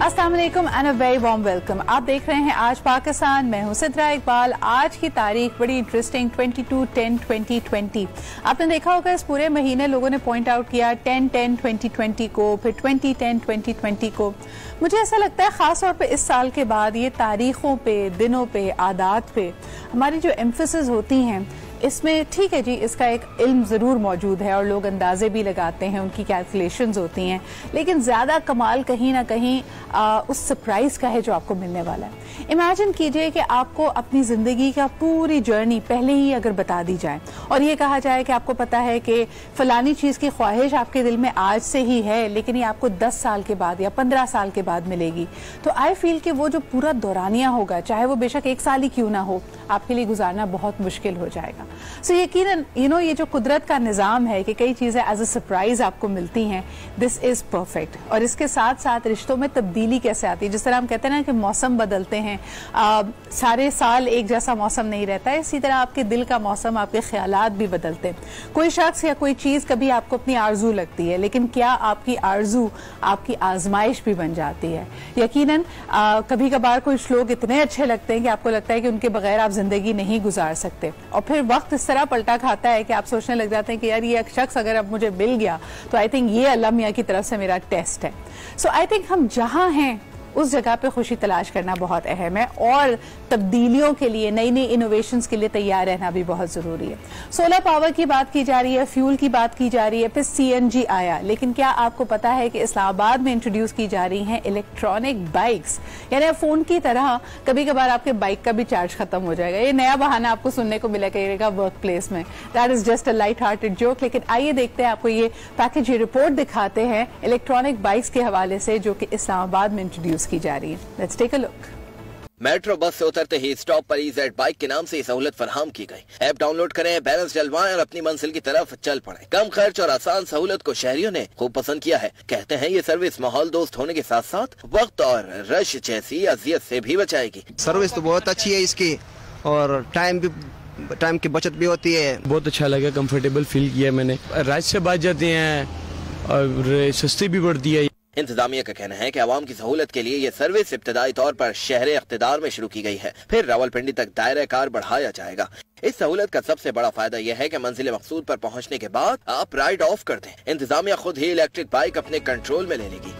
अस्सलाम वालेकुम and a very warm welcome. आप देख रहे हैं आज पाकिस्तान, मैं हूं सिद्रा इकबाल। आज की तारीख बड़ी इंटरेस्टिंग 22/10/2020। आपने देखा होगा इस पूरे महीने लोगों ने पॉइंट आउट किया 10/10/2020 को, फिर 20/10/2020 को। मुझे ऐसा लगता है खास तौर पे इस साल के बाद ये तारीखों पे, दिनों पे, आदात पे हमारी जो एम्फेसिस होती हैं इसमें ठीक है जी, इसका एक इल्म ज़रूर मौजूद है और लोग अंदाजे भी लगाते हैं, उनकी कैलकुलेशंस होती हैं, लेकिन ज़्यादा कमाल कहीं ना कहीं उस सरप्राइज़ का है जो आपको मिलने वाला है। इमेजिन कीजिए कि आपको अपनी ज़िंदगी का पूरी जर्नी पहले ही अगर बता दी जाए और ये कहा जाए कि आपको पता है कि फ़लानी चीज़ की ख्वाहिश आपके दिल में आज से ही है, लेकिन ये आपको 10 साल के बाद या 15 साल के बाद मिलेगी। तो आई फील कि वो जो पूरा दौरानिया होगा, चाहे वो बेशक 1 साल ही क्यों ना हो, आपके लिए गुजारना बहुत मुश्किल हो जाएगा। सो यकीनन ये जो कुदरत का निज़ाम है कि कई चीज़ें एज अ सरप्राइज आपको मिलती हैं, दिस इज़ परफेक्ट। और इसके साथ साथ रिश्तों में तब्दीली कैसे आती है, जिस तरह हम कहते हैं ना कि मौसम बदलते हैं, सारे साल एक जैसा मौसम नहीं रहता है, इसी तरह आपके दिल का मौसम, आपके ख्यालात भी बदलते हैं। कोई शख्स या कोई चीज़ कभी आपको अपनी आरजू लगती है, लेकिन क्या आपकी आरजू आपकी आजमाइश भी बन जाती है। यकीनन कभी कभार कुछ लोग इतने अच्छे लगते हैं कि आपको लगता है कि उनके बगैर आप जिंदगी नहीं गुजार सकते, और फिर वक्त इस तरह पलटा खाता है कि आप सोचने लग जाते हैं कि यार ये शख्स अगर अब मुझे मिल गया तो आई थिंक ये अल्लाह मियां की तरफ से मेरा टेस्ट है। सो आई थिंक हम जहां हैं उस जगह पे खुशी तलाश करना बहुत अहम है, और तब्दीलियों के लिए, नई नई इनोवेशंस के लिए तैयार रहना भी बहुत ज़रूरी है। सोलर पावर की बात की जा रही है, फ्यूल की बात की जा रही है, फिर CNG आया, लेकिन क्या आपको पता है कि इस्लामाबाद में इंट्रोड्यूस की जा रही हैं इलेक्ट्रॉनिक बाइक्स। यानी फ़ोन की तरह कभी कभार आपके बाइक का भी चार्ज खत्म हो जाएगा। ये नया बहाना आपको सुनने को मिला करेगा वर्क प्लेस में। That is just a light hearted joke. लेकिन आइए देखते हैं, आपको ये पैकेज, ये रिपोर्ट दिखाते हैं इलेक्ट्रॉनिक बाइक्स के हवाले से जो कि इस्लामाबाद में इंट्रोड्यूस की जा रही है। Let's take a look. Metro bus से उतरते ही स्टॉप पर EZ बाइक के नाम से सहूलत फराहम की गई। ऐप डाउनलोड करें, बैलेंस डलवाएं और अपनी मंजिल की तरफ चल पड़े। कम खर्च और आसान सहूलत को शहरियों ने खूब पसंद किया है। कहते हैं ये सर्विस माहौल दोस्त होने के साथ साथ वक्त और रश जैसी अजियत से भी बचाएगी। सर्विस तो बहुत अच्छी है इसकी, और टाइम की बचत भी होती है। बहुत अच्छा लगा, कंफर्टेबल फील किया मैंने। रश से बच जाते हैं और सस्ती भी पड़ती है। इंतजामिया का कहना है कि आवाम की सहूलत के लिए ये सर्विस इब्तदाई तौर पर शहर इख्तिदार में शुरू की गई है, फिर रावलपिंडी तक दायरा कार बढ़ाया जाएगा। इस सहूलत का सबसे बड़ा फायदा यह है कि मंजिल मकसूद पर पहुंचने के बाद आप राइड ऑफ कर दें, इंतजामिया खुद ही इलेक्ट्रिक बाइक अपने कंट्रोल में ले लेगी।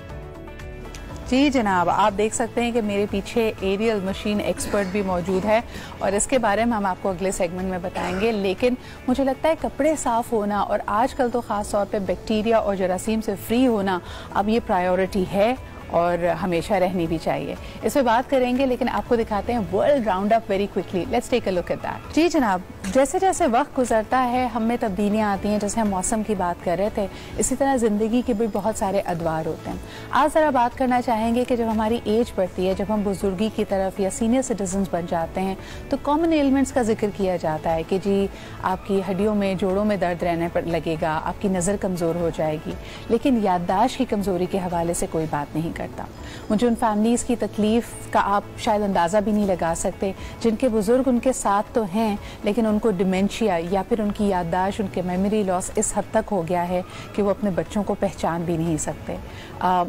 जी जनाब, आप देख सकते हैं कि मेरे पीछे एरियल मशीन एक्सपर्ट भी मौजूद है और इसके बारे में हम आपको अगले सेगमेंट में बताएंगे। लेकिन मुझे लगता है कपड़े साफ होना और आजकल तो ख़ास तौर पे बैक्टीरिया और जरासीम से फ्री होना अब ये प्रायोरिटी है और हमेशा रहनी भी चाहिए। इस पर बात करेंगे, लेकिन आपको दिखाते हैं world round up very quickly. Let's take a look at that. जी जनाब, जैसे जैसे वक्त गुजरता है हम में तब्दीलियाँ आती हैं। जैसे हम मौसम की बात कर रहे थे, इसी तरह ज़िंदगी के भी बहुत सारे अदवार होते हैं। आज ज़रा बात करना चाहेंगे कि जब हमारी एज बढ़ती है, जब हम बुजुर्गी की तरफ या सीनियर सिटीजन्स बन जाते हैं, तो कॉमन एलिमेंट्स का जिक्र किया जाता है कि जी आपकी हड्डियों में, जोड़ों में दर्द रहने पर लगेगा, आपकी नज़र कमज़ोर हो जाएगी, लेकिन याददाश्त की कमज़ोरी के हवाले से कोई बात नहीं करता। मुझे उन फैमिलीज़ की तकलीफ़ का आप शायद अंदाज़ा भी नहीं लगा सकते जिनके बुज़ुर्ग उनके साथ तो हैं, लेकिन उनको डिमेंशिया या फिर उनकी याददाश्त, उनके मेमोरी लॉस इस हद तक हो गया है कि वो अपने बच्चों को पहचान भी नहीं सकते।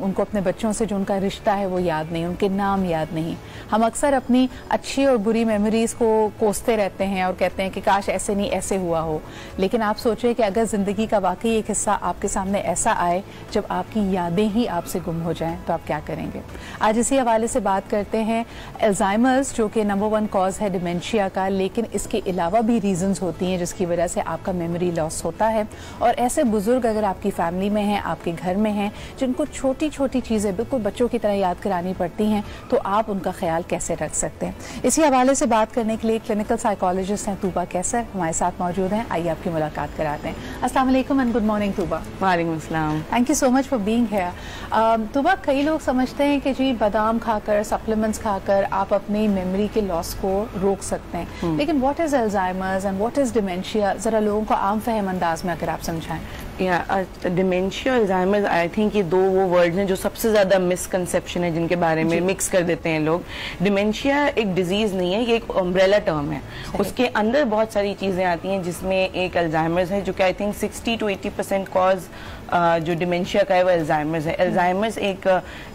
उनको अपने बच्चों से जो उनका रिश्ता है वो याद नहीं, उनके नाम याद नहीं। हम अक्सर अपनी अच्छी और बुरी मेमोरीज़ को कोसते रहते हैं और कहते हैं कि काश ऐसे नहीं ऐसे हुआ हो, लेकिन आप सोचें कि अगर ज़िंदगी का वाकई एक हिस्सा आपके सामने ऐसा आए जब आपकी यादें ही आपसे गुम हो जाएं, तो आप क्या करेंगे। आज इसी हवाले से बात करते हैं अल्जाइमर्स, जो कि नंबर 1 कॉज है डिमेंशिया का, लेकिन इसके अलावा भी रीजंस होती हैं जिसकी वजह से आपका मेमोरी लॉस होता है। और ऐसे बुजुर्ग अगर आपकी फैमिली में हैं, आपके घर में हैं, जिनको छोटी छोटी चीज़ें बिल्कुल बच्चों की तरह याद करानी पड़ती हैं, तो आप उनका ख्याल कैसे रख सकते हैं। इसी हवाले से बात करने के लिए क्लिनिकल साइकोलॉजिस्ट हैं तूबा कैसर हमारे साथ मौजूद हैं। आइए आपकी मुलाकात कराते हैं। अस्सलाम वालेकुम एंड गुड मॉर्निंग तूबा। वालेकुम अस्सलाम। Thank you so much for being here. Tooba, कई लोग समझते हैं कि जी बादाम खाकर, सप्लीमेंट्स खाकर आप अपनी मेमोरी के लॉस को रोक सकते हैं, लेकिन what is Alzheimer's and what is dementia, जरा लोगों को आम फहम अंदाज में अगर आप समझाएं। ڈیمینشیا الزائمرز آئی تھنک یہ دو وہ ورڈز ہیں جو سب سے زیادہ مسکنسیپشن ہے جن کے بارے میں مکس کر دیتے ہیں لوگ. ڈیمینشیا ایک ڈیزیز نہیں ہے, یہ ایک امبریلا ٹرم ہے. اس کے اندر بہت ساری چیزیں آتی ہیں جس میں ایک الزائمرز ہے جو کہ آئی تھنک 60 to 80% کاز جو ڈیمینشیا کا ہے وہ الزائمرز ہے. الزائمرز ایک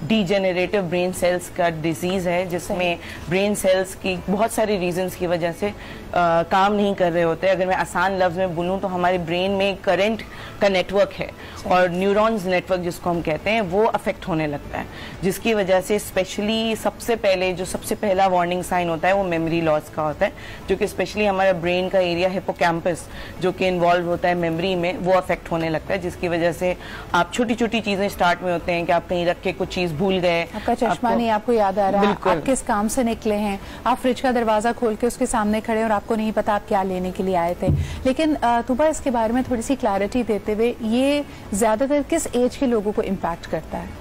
ڈی جنریٹو برین سیلز کا ڈیزیز ہے جس میں برین سیلز کی بہت ساری ریزنز کی وجہ سے کام نہیں کر رہے ہوتے. اگر میں آسان لفظ میں بولوں تو ہمارے برین میں کرنٹ کا نیٹ ورک ہے اور نیورونز نیٹ ورک جس کو ہم کہتے ہیں وہ افیکٹ ہونے لگتا ہے, جس کی وجہ سے اسپیشلی سب سے پہلا وارننگ سائن ہوتا ہے وہ میموری لاس کا ہوتا ہے, جو کہ اسپیشلی ہمارا برین کا ایریا ہپوکیمپس جو کہ انوالو ہوتا ہے میموری میں وہ افیکٹ ہونے لگتا ہے, جس کی وجہ سے آپ چھوٹی چھوٹی چیزیں اسٹارٹ میں ہوتے ہیں کہ آپ کہیں رکھ کے کچھ چیز بھول گئے, آپ کا چشمہ نہیں آپ کو یاد آ رہا ہے, آپ کس کام سے نکلے ہیں, آپ فریج کا دروازہ کھول کے اس کے سامنے کھڑے اور آپ کو نہیں پتا آپ کیا لینے کے لیے آئے تھے. لیکن طوبا اس کے بارے میں تھوڑی سی کلیئرٹی دیتے ہوئے یہ زیادہ تر کس ایج کے لوگوں کو امپیکٹ کرتا ہے؟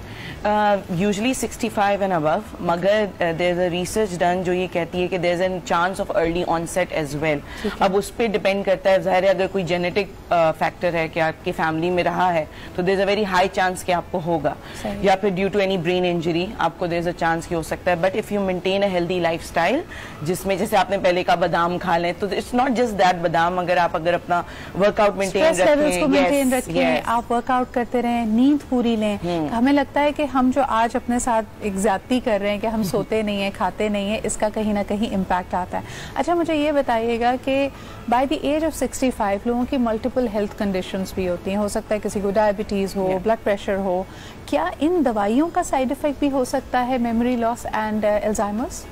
Usually 65 and above, مگر there's a research done جو یہ کہتی ہے کہ there's a chance of early onset as well. اب اس پہ ڈپینڈ کرتا ہے, ظاہر ہے اگر کوئی جینیٹک فیکٹر ہے کہ آپ کی فیملی میں رہا ہے تو there's a very high chance کہ آپ کو ہوگا, یا پھر due to any brain injury آپ کو there's a chance کہ ہو سکتا ہے. But if you maintain a healthy lifestyle جس میں جیسے آپ نے پہلے کہا بادام کھا لیں, تو it's not just that بادام, اگر اپنا ورک آؤٹ مینٹین رکھیں, آپ ورک آؤٹ کرتے رہیں, نیند پوری لیں. ہمیں لگتا ہے کہ ہم جو آج اپنے ساتھ ایک زیادتی کر رہے ہیں کہ ہم سوتے نہیں ہیں, کھاتے نہیں ہیں, اس کا کہیں نہ کہیں امپیکٹ آتا ہے. اچھا مجھے یہ بتائیے گا کہ بائی دی ایج آف 65 لوگوں کی ملٹیپل ہیلتھ کنڈیشنز بھی ہوتی ہیں, ہو سکتا ہے کسی کو ڈائبٹیز ہو, بلڈ پریشر ہو, کیا ان دوائیوں کا سائیڈ افیکٹ بھی ہو سکتا ہے memory loss and Alzheimer's?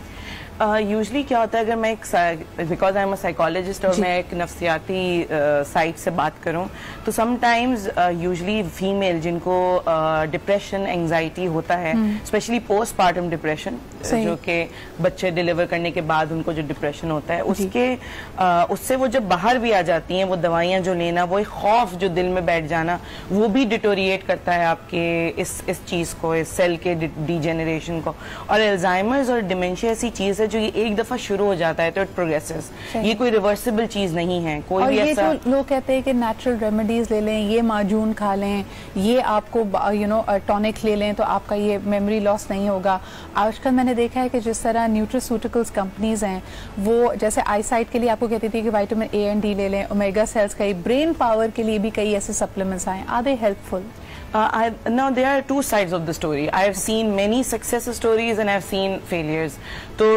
Usually کیا ہوتا ہے, اگر میں because I am a psychologist اور میں ایک نفسیاتی سائٹ سے بات کروں تو سم ٹائمز یوزلی فیمیل جن کو ڈپریشن انگزائٹی ہوتا ہے, اسپیشلی پوسٹ پارٹم ڈپریشن جو کہ بچے ڈیلیور کرنے کے بعد ان کو جو ڈپریشن ہوتا ہے اس سے وہ جب باہر بھی آ جاتی ہیں, وہ دوائیاں جو لینا, وہ ایک خوف جو دل میں بیٹھ جانا, وہ بھی ڈیٹوریٹ کرتا ہے آپ کے اس چیز کو, اس سیل کے ڈی جنریشن کو. اور الزائمرز اور ڈیمینشیا ایسی چیز ہے جو یہ ایک دفعہ شروع ہو جاتا ہے تو اٹ پروگریسز, یہ کوئی ریورسیبل چیز نہیں ہے. کوئی بھی ایسا, اور یہ جو لوگ کہتے ہیں کہ نیچرل ریمیڈیز لے لیں, یہ معجون کھا لیں, یہ آپ کو ٹونک لے لیں تو آپ کا یہ میموری لاس نہیں ہوگا. آج کل میں نے دیکھا ہے کہ جس طرح نیوٹریسیوٹیکلز کمپنیز ہیں وہ جیسے آئی سائٹ کے لیے آپ کو کہتی تھی کہ وائٹامن اے اینڈ ڈی لے لیں, اومیگا سیلز کا, برین پاور کے لیے بھی کئی ایسے سپلیمنٹس آئے, are they helpful? No, there are two sides of the story. I have seen many success stories and I have seen failures. تو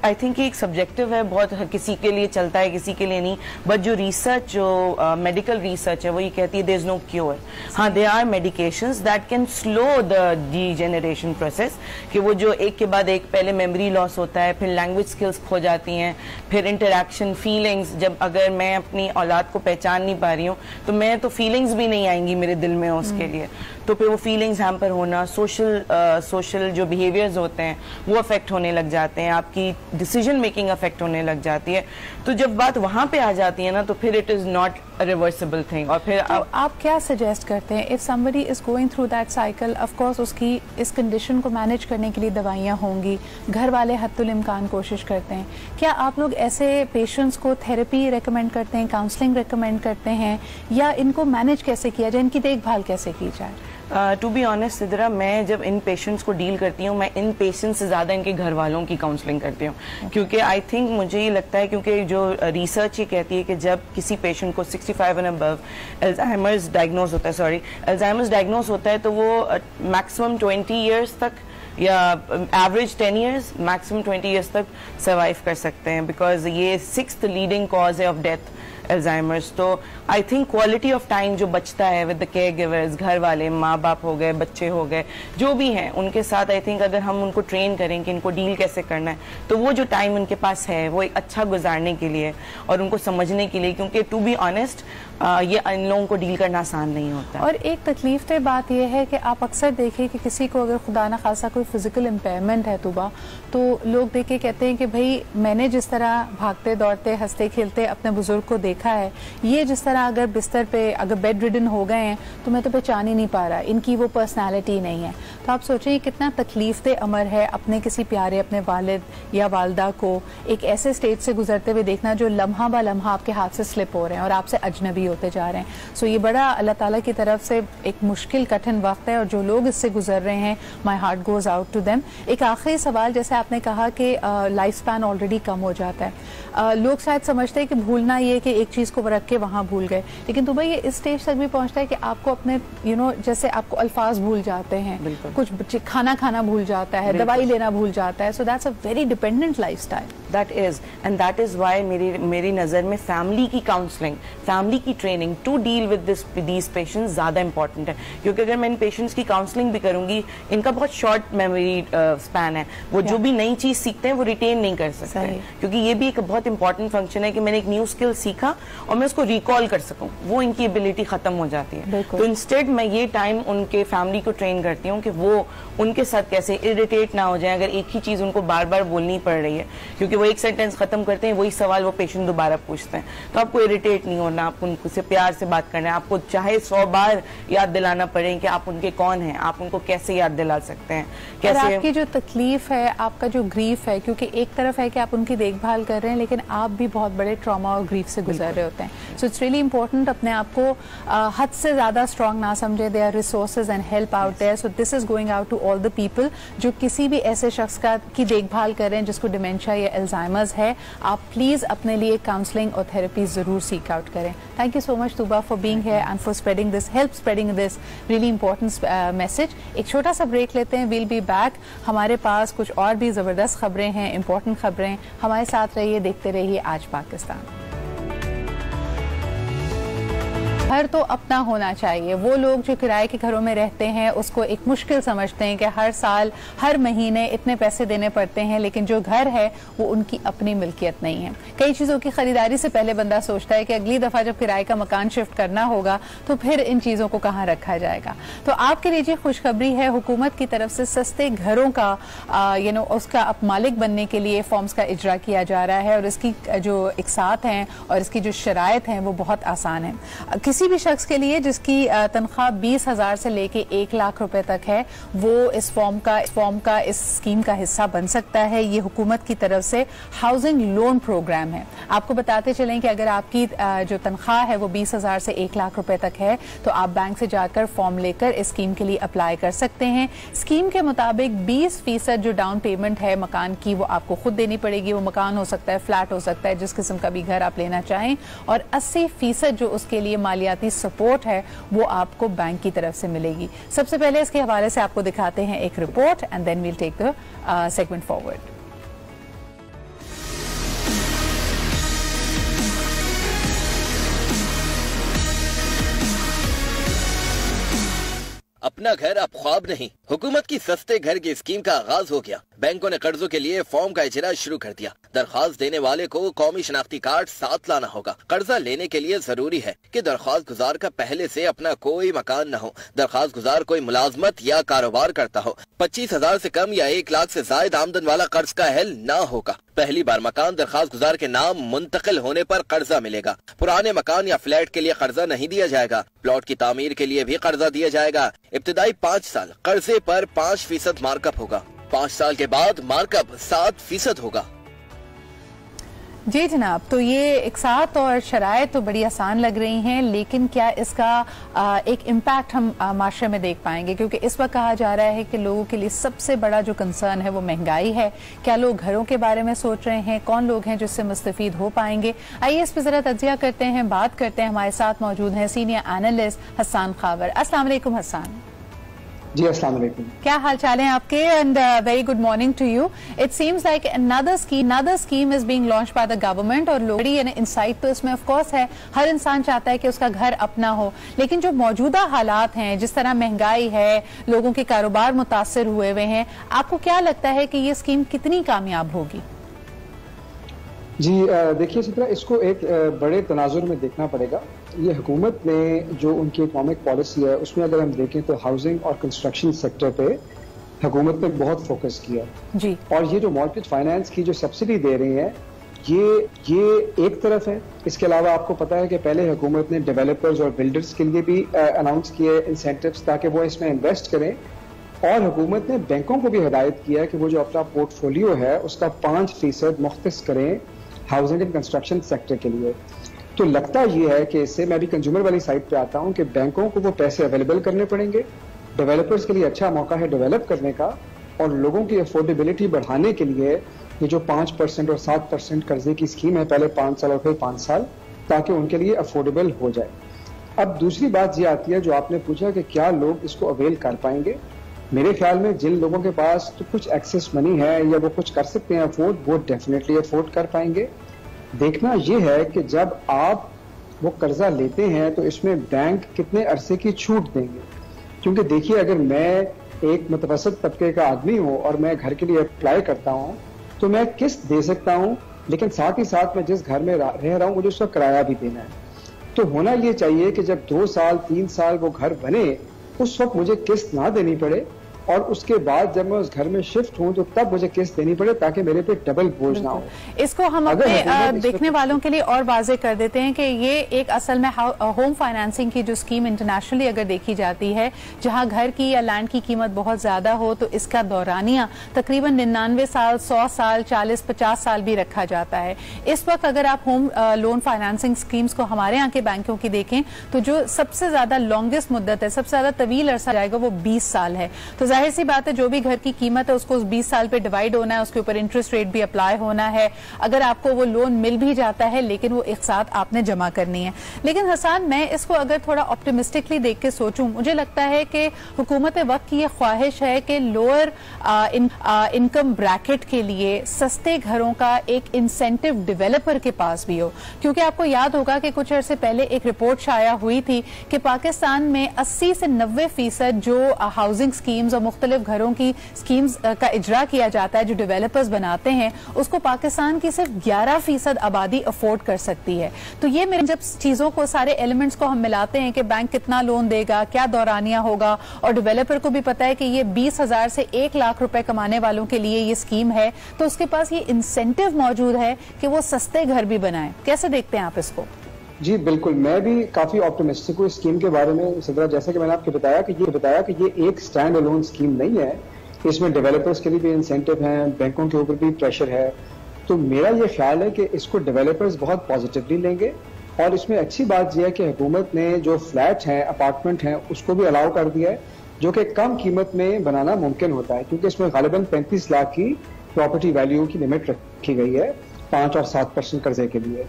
I think ایک سبجیکٹو ہے, بہت کسی کے لیے چلتا ہے کسی کے لیے نہیں. بٹ جو ریسرچ جو میڈیکل ریسرچ ہے وہ یہ کہتی ہے there is no cure. ہاں there are medications that can slow the degeneration process, کہ وہ جو ایک کے بعد ایک پہلے میموری لاس ہوتا ہے, پھر لینگویج اسکلس کھو جاتی ہیں, پھر انٹریکشن فیلنگس, جب اگر میں اپنی اولاد کو پہچان نہیں پا رہی ہوں تو میں تو فیلنگس بھی نہیں آئیں گی میرے دل میں اس کے لیے, تو پھر وہ فیلنگز ہیمپر ہونا, سوشل جو بیہیویئرز ہوتے ہیں وہ افیکٹ ہونے لگ جاتے ہیں, آپ کی ڈیسیجن میکنگ افیکٹ ہونے لگ جاتی ہے. تو جب بات وہاں پہ آ جاتی ہے نا تو پھر it is not reversible thing. اور پھر آپ کیا سجیسٹ کرتے ہیں, if somebody is going through that cycle, of course اس کی اس کنڈیشن کو مینیج کرنے کے لیے دوائیاں ہوں گی, گھر والے حتی الامکان کوشش کرتے ہیں, کیا آپ لوگ ایسے پیشنٹس کو تھراپی ریکمینڈ کرتے ہیں, کاؤنسلنگ ریکمینڈ کرتے ہیں, یا ان کو مینیج کیسے کیا جائے, ان کی دیکھ بھال کیسے کی جائے؟ ٹو بی آنیسٹ سدرا, میں جب ان پیشنٹس کو ڈیل کرتی ہوں میں ان پیشنٹس سے زیادہ ان کے گھر والوں کی کاؤنسلنگ کرتی ہوں, کیونکہ آئی تھنک مجھے یہ لگتا ہے کیونکہ جو ریسرچ یہ کہتی ہے کہ جب کسی پیشنٹ کو 65 اینڈ ابو الزائمرز ڈائگنوز ہوتا ہے تو وہ میکسیمم 20 ایئرس تک یا ایوریج 10 ایئرس میکسیمم 20 ایئرس تک سروائیو کر سکتے ہیں, بیکاز یہ 6th لیڈنگ کاز ہے آف ڈیتھ الزائمرز. تو I think quality of time جو بچتا ہے ود دا کیئر گیورز, گھر والے, ماں باپ ہو گئے, بچے ہو گئے, جو بھی ہیں ان کے ساتھ, آئی تھنک اگر ہم ان کو ٹرین کریں کہ ان کو ڈیل کیسے کرنا ہے تو وہ جو ٹائم ان کے پاس ہے وہ ایک اچھا گزارنے کے لیے اور ان کو سمجھنے کے لیے, کیونکہ ٹو بی آنیسٹ یہ ان لوگوں کو ڈیل کرنا آسان نہیں ہوتا. اور ایک تکلیف دہ بات یہ ہے کہ آپ اکثر دیکھیں کہ کسی کو اگر خدا نہ خاصا کوئی فزیکل امپیئرمنٹ ہے طوبا, تو لوگ دیکھ کے کہتے ہیں کہ بھائی میں نے جس طرح بھاگتے دوڑتے ہنستے کھیلتے اپنے بزرگ کو دیکھا ہے, یہ جس طرح اگر بستر پہ اگر بیڈ ریڈن ہو گئے ہیں تو میں تو پہچان ہی نہیں پا رہا, ان کی وہ پرسنالٹی نہیں ہے. تو آپ سوچیں یہ کتنا تکلیف دہ امر ہے اپنے کسی پیارے اپنے والد یا والدہ کو ایک ایسے اسٹیج سے گزرتے ہوئے دیکھنا جو لمحہ با لمحہ آپ کے ہاتھ سے سلپ ہو رہے ہیں اور آپ سے اجنبی हावी होते जा रहे हैं. सो ये बड़ा अल्लाह ताला की तरफ से एक मुश्किल कठिन वक्त है और जो लोग इससे गुजर रहे हैं, my heart goes out to them. एक आखिरी सवाल, जैसे आपने कहा कि लाइफ स्पैन ऑलरेडी कम हो जाता है, लोग शायद समझते हैं कि भूलना ये कि एक चीज़ को रख के वहाँ भूल गए, लेकिन तुम्हें ये इस स्टेज तक भी पहुँचता है कि आपको अपने जैसे आपको अल्फाज भूल जाते हैं, कुछ खाना भूल जाता है, दवाई लेना भूल जाता है. So that's a very dependent lifestyle. That is and that is why मेरी नज़र में फैमिली की काउंसलिंग, फैमिली की training to deal with these patients ज़्यादा इंपॉर्टेंट है. क्योंकि अगर मैं इन पेशेंट्स की काउंसलिंग भी करूंगी, इनका बहुत शॉर्ट मेमोरी स्पैन है, वो जो भी नई चीज़ सीखते हैं वो रिटेन नहीं कर सकते, क्योंकि ये भी एक बहुत इंपॉर्टेंट फंक्शन है कि मैंने एक न्यू स्किल सीखा और मैं उसको रिकॉल कर सकूं, वो इनकी एबिलिटी खत्म हो जाती है. तो इंस्टेड मैं ये टाइम उनके फैमिली को ट्रेन करती हूँ कि वो उनके साथ कैसे इरिटेट ना हो जाए अगर एक ही चीज़ उनको बार बार बोलनी पड़ रही है, क्योंकि वो एक सेंटेंस खत्म करते हैं, वही सवाल वो पेशेंट दोबारा पूछते हैं. तो आपको इरिटेट नहीं होना, आपको उनसे प्यार से बात करना है. आपको चाहे 100 बार याद दिलाना पड़े कि आप उनके कौन हैं, आप उनको कैसे याद दिला सकते हैं, कैसे. और आपकी जो तकलीफ है, आपका जो ग्रीफ है, क्योंकि एक तरफ है कि आप उनकी देखभाल कर रहे हैं, लेकिन आप भी बहुत बड़े ट्रॉमा और ग्रीफ से गुजर रहे होते हैं. सो इट्स रियली इंपॉर्टेंट अपने आप को हद से ज़्यादा स्ट्रॉन्ग ना समझे. There are resources and help out there. So this is going out to all the people जो किसी भी ऐसे शख्स की देखभाल कर रहे हैं जिसको डिमेंशिया या अल्जाइमर्स है. आप प्लीज़ अपने लिए काउंसलिंग और थेरेपी ज़रूर सीक आउट करें. Thank you so much Tooba for being here and for spreading this, help spreading this really important message. एक छोटा सा ब्रेक लेते हैं, वील बी बैक. हमारे पास कुछ और भी ज़बरदस्त खबरें हैं, इंपॉर्टेंट खबरें. हमारे साथ रहिए, देखते रहिए आज पाकिस्तान. घर तो अपना होना चाहिए. वो लोग जो किराए के घरों में रहते हैं उसको एक मुश्किल समझते हैं कि हर साल हर महीने इतने पैसे देने पड़ते हैं, लेकिन जो घर है वो उनकी अपनी मिल्कियत नहीं है. कई चीज़ों की खरीदारी से पहले बंदा सोचता है कि अगली दफ़ा जब किराए का मकान शिफ्ट करना होगा तो फिर इन चीज़ों को कहाँ रखा जाएगा. तो आपके लिए जी खुशखबरी है, हुकूमत की तरफ से सस्ते घरों का उसका अब मालिक बनने के लिए फॉर्म्स का इजरा किया जा रहा है और इसकी जो इकसात हैं और इसकी जो शराइत हैं वो बहुत आसान है. किसी भी शख्स के लिए जिसकी तनख्वाह 20,000 से लेके 1 लाख रुपए तक है, वो इस फॉर्म का इस स्कीम का हिस्सा बन सकता है. ये हुकूमत की तरफ से हाउसिंग लोन प्रोग्राम है. आपको बताते चलें कि अगर आपकी जो तनख्वाह है वो 20,000 से 1 लाख रुपए तक है तो आप बैंक से जाकर फॉर्म लेकर इस स्कीम के लिए अप्लाई कर सकते हैं. स्कीम के मुताबिक 20% जो डाउन पेमेंट है मकान की वो आपको खुद देनी पड़ेगी. वो मकान हो सकता है, फ्लैट हो सकता है, जिस किस्म का भी घर आप लेना चाहें, और 80% जो उसके लिए मालियाती सपोर्ट है वो आपको बैंक की तरफ से मिलेगी. सबसे पहले इसके हवाले से आपको दिखाते हैं एक report and then we'll take the segment forward. अपना घर अब ख्वाब नहीं, हुकूमत की सस्ते घर की स्कीम का आगाज हो गया. बैंकों ने कर्जों के लिए फॉर्म का इजरा शुरू कर दिया. दरख्वास्त देने वाले को कौमी शनाख्ती कार्ड साथ लाना होगा. कर्जा लेने के लिए जरूरी है कि दरख्वास्त गुजार का पहले से अपना कोई मकान न हो. दरख्वास्त गुजार कोई मुलाजमत या कारोबार करता हो. 25,000 से कम या 1 लाख से ज्यादा आमदन वाला कर्ज का अहल न होगा. पहली बार मकान दरख्वास्त गुजार के नाम मुंतकिल होने पर कर्जा मिलेगा. पुराने मकान या फ्लैट के लिए कर्जा नहीं दिया जाएगा. प्लॉट की तामीर के लिए भी कर्जा दिया जाएगा. इब्तिदाई 5 साल कर्जे पर 5% मार्कअप होगा. 5 साल के बाद मार्कअप 7% होगा. जी जनाब, तो ये इकसात और शराइत तो बड़ी आसान लग रही हैं, लेकिन क्या इसका एक इम्पैक्ट हम माशरे में देख पाएंगे? क्योंकि इस वक्त कहा जा रहा है कि लोगों के लिए सबसे बड़ा जो कंसर्न है वो महंगाई है. क्या लोग घरों के बारे में सोच रहे हैं? कौन लोग हैं जिससे मुस्तफीद हो पाएंगे? आइए इस पर जरा तज्जिया करते हैं, बात करते हैं. हमारे साथ मौजूद हैं सीनियर एनालिस्ट हसन खावर. अस्सलाम वालेकुम हसन. जी अस्सलाम वालेकुम. क्या हाल चाल है आपके? And very good morning to you. It seems like another scheme is being launched by the government और लोगों ने इंसाइट तो इसमें ऑफ कोर्स है. हर इंसान चाहता है कि उसका घर अपना हो, लेकिन जो मौजूदा हालात हैं, जिस तरह महंगाई है, लोगों के कारोबार मुतासर हुए हुए हैं, आपको क्या लगता है कि ये स्कीम कितनी कामयाब होगी? जी देखिए सिद्रा, इसको एक बड़े तनाजुर में देखना पड़ेगा. ये हुकूमत ने जो उनकी इकोनॉमिक पॉलिसी है उसमें अगर हम देखें तो हाउसिंग और कंस्ट्रक्शन सेक्टर पे हुकूमत ने बहुत फोकस किया जी. और ये जो मॉर्गेज फाइनेंस की जो सब्सिडी दे रही है ये एक तरफ है. इसके अलावा आपको पता है कि पहले हुकूमत ने डेवलपर्स और बिल्डर्स के लिए भी अनाउंस किए इंसेंटिव्स ताकि वो इसमें इन्वेस्ट करें, और हुकूमत ने बैंकों को भी हिदायत किया कि वो जो अपना पोर्टफोलियो है उसका 5% मुख्तस करें हाउसिंग एंड कंस्ट्रक्शन सेक्टर के लिए. تو لگتا یہ ہے کہ اس سے میں بھی کنزیومر والی سائٹ پہ آتا ہوں کہ بینکوں کو وہ پیسے اویلیبل کرنے پڑیں گے. ڈیولپرز کے لیے اچھا موقع ہے ڈیولپ کرنے کا, اور لوگوں کی افورڈیبلٹی بڑھانے کے لیے یہ جو 5% اور 7% قرضے کی اسکیم ہے, پہلے 5 سال اور پھر 5 سال, تاکہ ان کے لیے افورڈیبل ہو جائے. اب دوسری بات یہ آتی ہے جو آپ نے پوچھا کہ کیا لوگ اس کو اویل کر پائیں گے. میرے خیال میں جن لوگوں کے پاس تو کچھ ایکسیس منی ہے یا وہ کچھ کر سکتے ہیں افورڈ, وہ ڈیفینیٹلی افورڈ کر پائیں گے. دیکھنا یہ ہے کہ جب آپ وہ قرضہ لیتے ہیں تو اس میں بینک کتنے عرصے کی چھوٹ دیں گے. کیونکہ دیکھیے, اگر میں ایک متوسط طبقے کا آدمی ہوں اور میں گھر کے لیے اپلائی کرتا ہوں تو میں قسط دے سکتا ہوں, لیکن ساتھ ہی ساتھ میں جس گھر میں رہ رہا ہوں مجھے اس کا کرایہ بھی دینا ہے. تو ہونا یہ چاہیے کہ جب 2 سال 3 سال وہ گھر بنے اس وقت مجھے قسط نہ دینی پڑے, اور اس کے بعد جب میں اس گھر میں شفٹ ہوں تو تب مجھے قسط دینی پڑے تاکہ میرے پہ ڈبل بوجھ نہ ہو. اس کو ہم اپنے دیکھنے والوں کے لیے اور واضح کر دیتے ہیں کہ یہ ایک اصل میں ہوم فائنانسنگ کی جو اسکیم انٹرنیشنلی اگر دیکھی جاتی ہے, جہاں گھر کی یا لینڈ کی قیمت بہت زیادہ ہو تو اس کا دورانیہ تقریباً 99 سال 100 سال 40-50 سال بھی رکھا جاتا ہے. اس وقت اگر آپ ہوم لون فائنانسنگ اسکیمز کو ہمارے یہاں کے بینکوں کی دیکھیں تو جو سب سے زیادہ لانگسٹ مدت ہے, سب سے زیادہ طویل عرصہ جائے گا, وہ 20 سال ہے. تو ظاہر سی بات ہے جو بھی گھر کی قیمت ہے اس کو 20 سال پہ ڈیوائیڈ ہونا ہے, اس کے اوپر انٹرسٹ ریٹ بھی اپلائی ہونا ہے. اگر آپ کو وہ لون مل بھی جاتا ہے لیکن وہ ایک ساتھ آپ نے جمع کرنی ہے. لیکن حسان, میں اس کو اگر تھوڑا آپٹیمسٹکلی دیکھ کے سوچوں, مجھے لگتا ہے کہ حکومت وقت کی یہ خواہش ہے کہ لوور انکم بریکٹ کے لیے سستے گھروں کا ایک انسینٹو ڈیولپر کے پاس بھی ہو. کیونکہ آپ کو یاد ہوگا کہ کچھ عرصے پہلے ایک رپورٹ شائع ہوئی تھی کہ پاکستان میں 80 سے 90% جو ہاؤسنگ اسکیمز اور مختلف گھروں کی اسکیمز کا اجرا کیا جاتا ہے جو ڈیولپرز بناتے ہیں, اس کو پاکستان کی صرف 11% آبادی افورڈ کر سکتی ہے. تو یہ میرے جب چیزوں کو سارے ایلیمنٹس کو ہم ملاتے ہیں کہ بینک کتنا لون دے گا, کیا دورانیہ ہوگا, اور ڈیولپر کو بھی پتا ہے کہ یہ 20,000 سے 1 لاکھ روپے کمانے والوں کے لیے یہ اسکیم ہے, تو اس کے پاس یہ انسینٹیو موجود ہے کہ وہ سستے گھر بھی بنائیں. کیسے دیکھتے ہیں آپ اس کو؟ جی بالکل, میں بھی کافی آپٹمسٹک ہوں اس اسکیم کے بارے میں صدرہ. جیسا کہ میں نے آپ کو بتایا کہ یہ ایک اسٹینڈ الون اسکیم نہیں ہے, اس میں ڈیولپرز کے لیے بھی انسینٹیو ہیں, بینکوں کے اوپر بھی پریشر ہے. تو میرا یہ خیال ہے کہ اس کو ڈیولپرز بہت پازیٹیولی لیں گے, اور اس میں اچھی بات یہ ہے کہ حکومت نے جو فلیٹ ہیں, اپارٹمنٹ ہیں, اس کو بھی الاؤ کر دیا ہے, جو کہ کم قیمت میں بنانا ممکن ہوتا ہے, کیونکہ اس میں غالباً 35 لاکھ کی پراپرٹی ویلیو کی لمٹ رکھی گئی ہے 5 اور 7% قرضے کے لیے.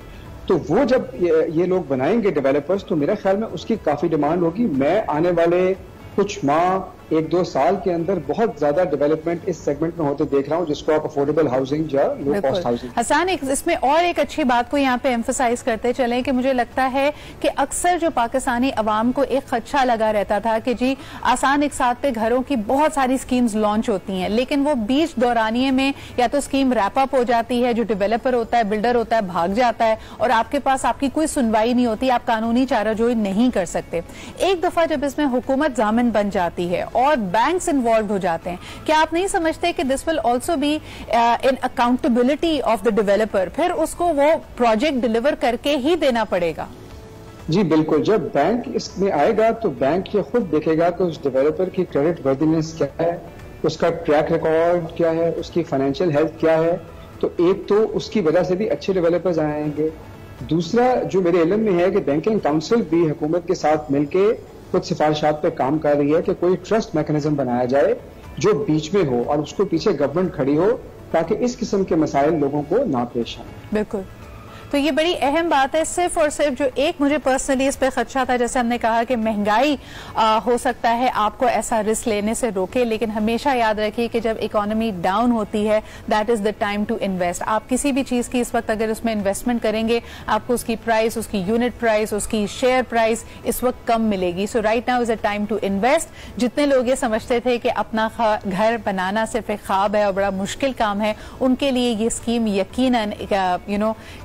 تو وہ جب یہ لوگ بنائیں گے ڈیولپرز, تو میرا خیال میں اس کی کافی ڈیمانڈ ہوگی. میں آنے والے کچھ ماہ 1-2 سال کے اندر بہت زیادہ ڈیولپمنٹ اس سیگمنٹ میں ہوتے دیکھ رہا ہوں, جس کو آپ افورڈیبل ہاؤسنگ یا لو کاسٹ ہاؤسنگ. حسان, اس میں اور ایک اچھی بات کو یہاں پہ ایمفسائز کرتے چلیں کہ مجھے لگتا ہے کہ اکثر جو پاکستانی عوام کو ایک خدشہ لگا رہتا تھا کہ جی آسان ایک ساتھ پہ گھروں کی بہت ساری اسکیمز لانچ ہوتی ہیں, لیکن وہ بیچ دورانیے میں یا تو اسکیم ریپ اپ ہو جاتی ہے, جو ڈیولپر ہوتا ہے, بلڈر ہوتا ہے, بھاگ جاتا ہے, اور آپ کے پاس آپ کی کوئی سنوائی نہیں ہوتی, آپ قانونی چارہ جوئی نہیں کر سکتے. ایک دفعہ جب اس میں حکومت ضامن بن جاتی ہے اور بینکس انوالوڈ ہو جاتے ہیں, کیا آپ نہیں سمجھتے کہ this will also be in accountability of the developer, پھر اس کو وہ پروجیکٹ ڈیلیور کر کے ہی دینا پڑے گا؟ جی بالکل, جب بینک اس میں آئے گا تو بینک یہ خود دیکھے گا کہ اس ڈیولپر کی کریڈٹ وردینس کیا ہے, اس کا ٹریک ریکارڈ کیا ہے, اس کی فائنینشیل ہیلتھ کیا ہے. تو ایک تو اس کی وجہ سے بھی اچھے ڈیولپرز آئیں گے. دوسرا جو میرے علم میں ہے کہ بینکنگ کاؤنسل بھی حکومت کے ساتھ مل کے کچھ سفارشات پہ کام کر رہی ہے کہ کوئی ٹرسٹ میکنزم بنایا جائے جو بیچ میں ہو, اور اس کو پیچھے گورنمنٹ کھڑی ہو, تاکہ اس قسم کے مسائل لوگوں کو نہ پیش آئیں. بالکل, تو یہ بڑی اہم بات ہے. صرف اور صرف جو ایک مجھے پرسنلی اس پہ خدشہ تھا, جیسے ہم نے کہا کہ مہنگائی ہو سکتا ہے آپ کو ایسا رسک لینے سے روکے, لیکن ہمیشہ یاد رکھیے کہ جب اکانومی ڈاؤن ہوتی ہے that is the time to invest. آپ کسی بھی چیز کی اس وقت اگر اس میں انویسٹمنٹ کریں گے, آپ کو اس کی پرائس, اس کی یونٹ پرائس, اس کی شیئر پرائس اس وقت کم ملے گی. So right now is a time to invest. جتنے لوگ یہ سمجھتے تھے کہ اپنا گھر بنانا صرف ایک خواب ہے اور بڑا مشکل کام ہے, ان کے لیے یہ اسکیم یقیناً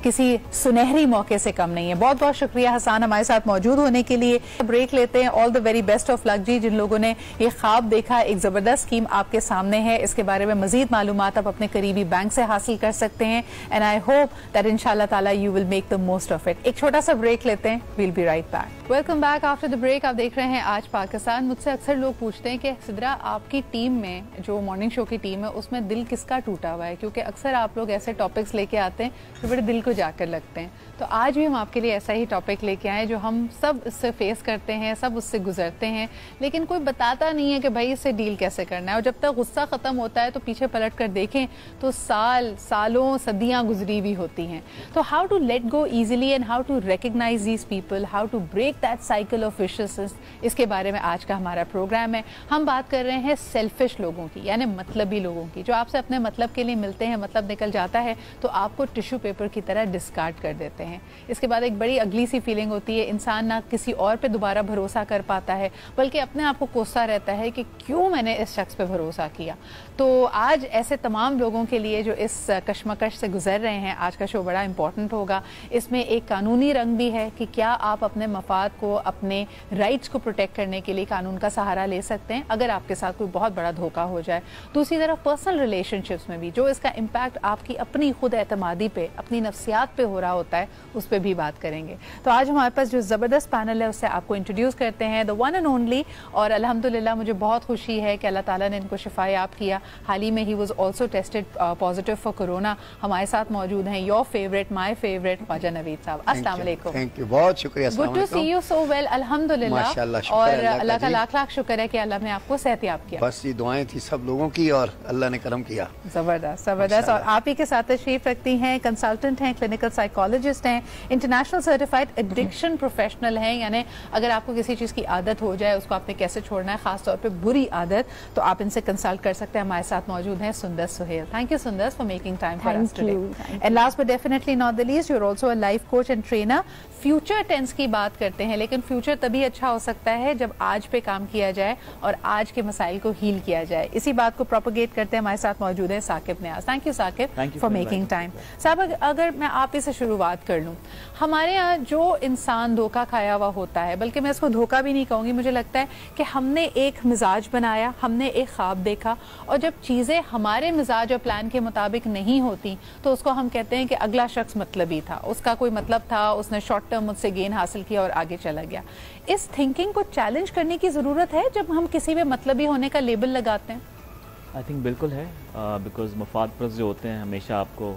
کسی سنہری موقع سے کم نہیں ہے. بہت بہت شکریہ حسان ہمارے ساتھ موجود ہونے کے لیے. بریک لیتے ہیں. آل دا ویری بیسٹ آف لک جی, جن لوگوں نے یہ خواب دیکھا, ایک زبردست اسکیم آپ کے سامنے ہے. اس کے بارے میں مزید معلومات آپ اپنے قریبی بینک سے حاصل کر سکتے ہیں, اینڈ آئی ہوپ دیٹ انشاءاللہ تعالی you will make the most of it. ایک چھوٹا سا بریک لیتے ہیں. We'll be right back. Welcome back after the break. आप देख रहे हैं आज पाकिस्तान। मुझसे अक्सर लोग पूछते हैं कि सिद्रा, आपकी टीम में जो मॉर्निंग शो की टीम है उसमें दिल किसका टूटा हुआ है, क्योंकि अक्सर आप लोग ऐसे टॉपिक्स लेके आते हैं जो बड़े दिल को जाकर लगते हैं। तो आज भी हम आपके लिए ऐसा ही टॉपिक लेके आए जो हम सब इससे फेस करते हैं, सब उससे गुजरते हैं, लेकिन कोई बताता नहीं है कि भाई इससे डील कैसे करना है। और जब तक गुस्सा ख़त्म होता है तो पीछे पलट कर देखें तो सालों सदियाँ गुजरी भी होती हैं। तो how to let go easily and how to recognise these people, how to break that cycle of viciousness, इसके बारे में आज का हमारा प्रोग्राम है। हम बात कर रहे हैं सेल्फिश लोगों की, यानी मतलबी लोगों की, जो आपसे अपने मतलब के लिए मिलते हैं, मतलब निकल जाता है तो आपको टिश्यू पेपर की तरह डिस्कार्ड कर देते हैं। इसके बाद एक बड़ी अगली सी फीलिंग होती है, इंसान ना किसी और पे दोबारा भरोसा कर पाता है बल्कि अपने आप को कोसता रहता है कि क्यों मैंने इस शख्स पे भरोसा किया। तो आज ऐसे तमाम लोगों के लिए जो इस कश्मकश से गुजर रहे हैं, आज का शो बड़ा इंपॉर्टेंट होगा। इसमें एक कानूनी रंग भी है कि क्या आप अपने मफाद को, अपने राइट्स को प्रोटेक्ट करने के लिए कानून का सहारा ले सकते हैं अगर आपके साथ कोई बहुत बड़ा धोखा हो जाए। दूसरी तरफ पर्सनल रिलेशनशिप्स में भी जो इसका इम्पैक्ट आपकी अपनी खुद एतमादी पे, अपनी नफ्सियात पे हो रहा होता है, उस पर भी बात करेंगे। तो आज हमारे पास जो ज़बरदस्त पैनल है उससे आपको इंट्रोड्यूस करते हैं, द वन एंड ओनली। और अल्हम्दुलिल्लाह मुझे बहुत खुशी है कि अल्लाह ताला ने इनको शिफायाब किया। हाल ही में ही was also tested positive for corona. हमारे साथ मौजूद हैं your favourite, my favourite Khawaja Naveed sahab. अस्सलाम वालेकुम। थैंक यू, बहुत शुक्रिया। Good to see you so well. अल्हम्दुलिल्लाह, माशाल्लाह, और अल्लाह का लाख लाख शुक्र है कि अल्लाह ने आपको सेहतयाब किया। बस ये दुआएं थी सब लोगों की और अल्लाह ने करम किया। जबरदस्त जबरदस्त। और आप ही के साथ तशरीफ रखती हैं, कंसल्टेंट हैं, क्लिनिकल साइकोलॉजिस्ट हैं, इंटरनेशनल सर्टिफाइड एडिक्शन प्रोफेशनल हैं, यानी अगर आपको किसी चीज़ की आदत हो जाए उसको आपने कैसे छोड़ना है, खासतौर पे बुरी आदत, तो आप इनसे कंसल्ट कर सकते हैं। हमारे साथ मौजूद हैं Sundus Sohail. Thank you Sundus for making time for us today. And last but definitely not the least, you are also a life coach and trainer. Future tense की बात करते हैं, लेकिन फ्यूचर तभी अच्छा हो सकता है जब आज पे काम किया जाए और आज के मसाइल को हील किया जाए। इसी बात को प्रोपोगेट करते हैं हमारे साथ मौजूद है Saqib Niaz. Thank you Saqib for making time. साहब, अगर मैं आप ही से शुरुआत कर लूँ, हमारे यहाँ जो इंसान धोखा खाया हुआ होता है, बल्कि मैं इसको धोखा भी नहीं कहूँगी, मुझे लगता है कि हमने एक मिजाज बनाया, हमने एक ख्वाब देखा, और जब चीज़ें हमारे मिजाज और प्लान के मुताबिक नहीं होती तो उसको हम कहते हैं कि अगला शख्स मतलबी था, उसका कोई मतलब था, उसने शॉर्ट टर्म मुझसे गेन हासिल किया और आगे चला गया। इस थिंकिंग को चैलेंज करने की ज़रूरत है जब हम किसी में मतलबी होने का लेबल लगाते हैं। आई थिंक बिल्कुल है, बिकॉज मफाद परस्त जो होते हैं हमेशा आपको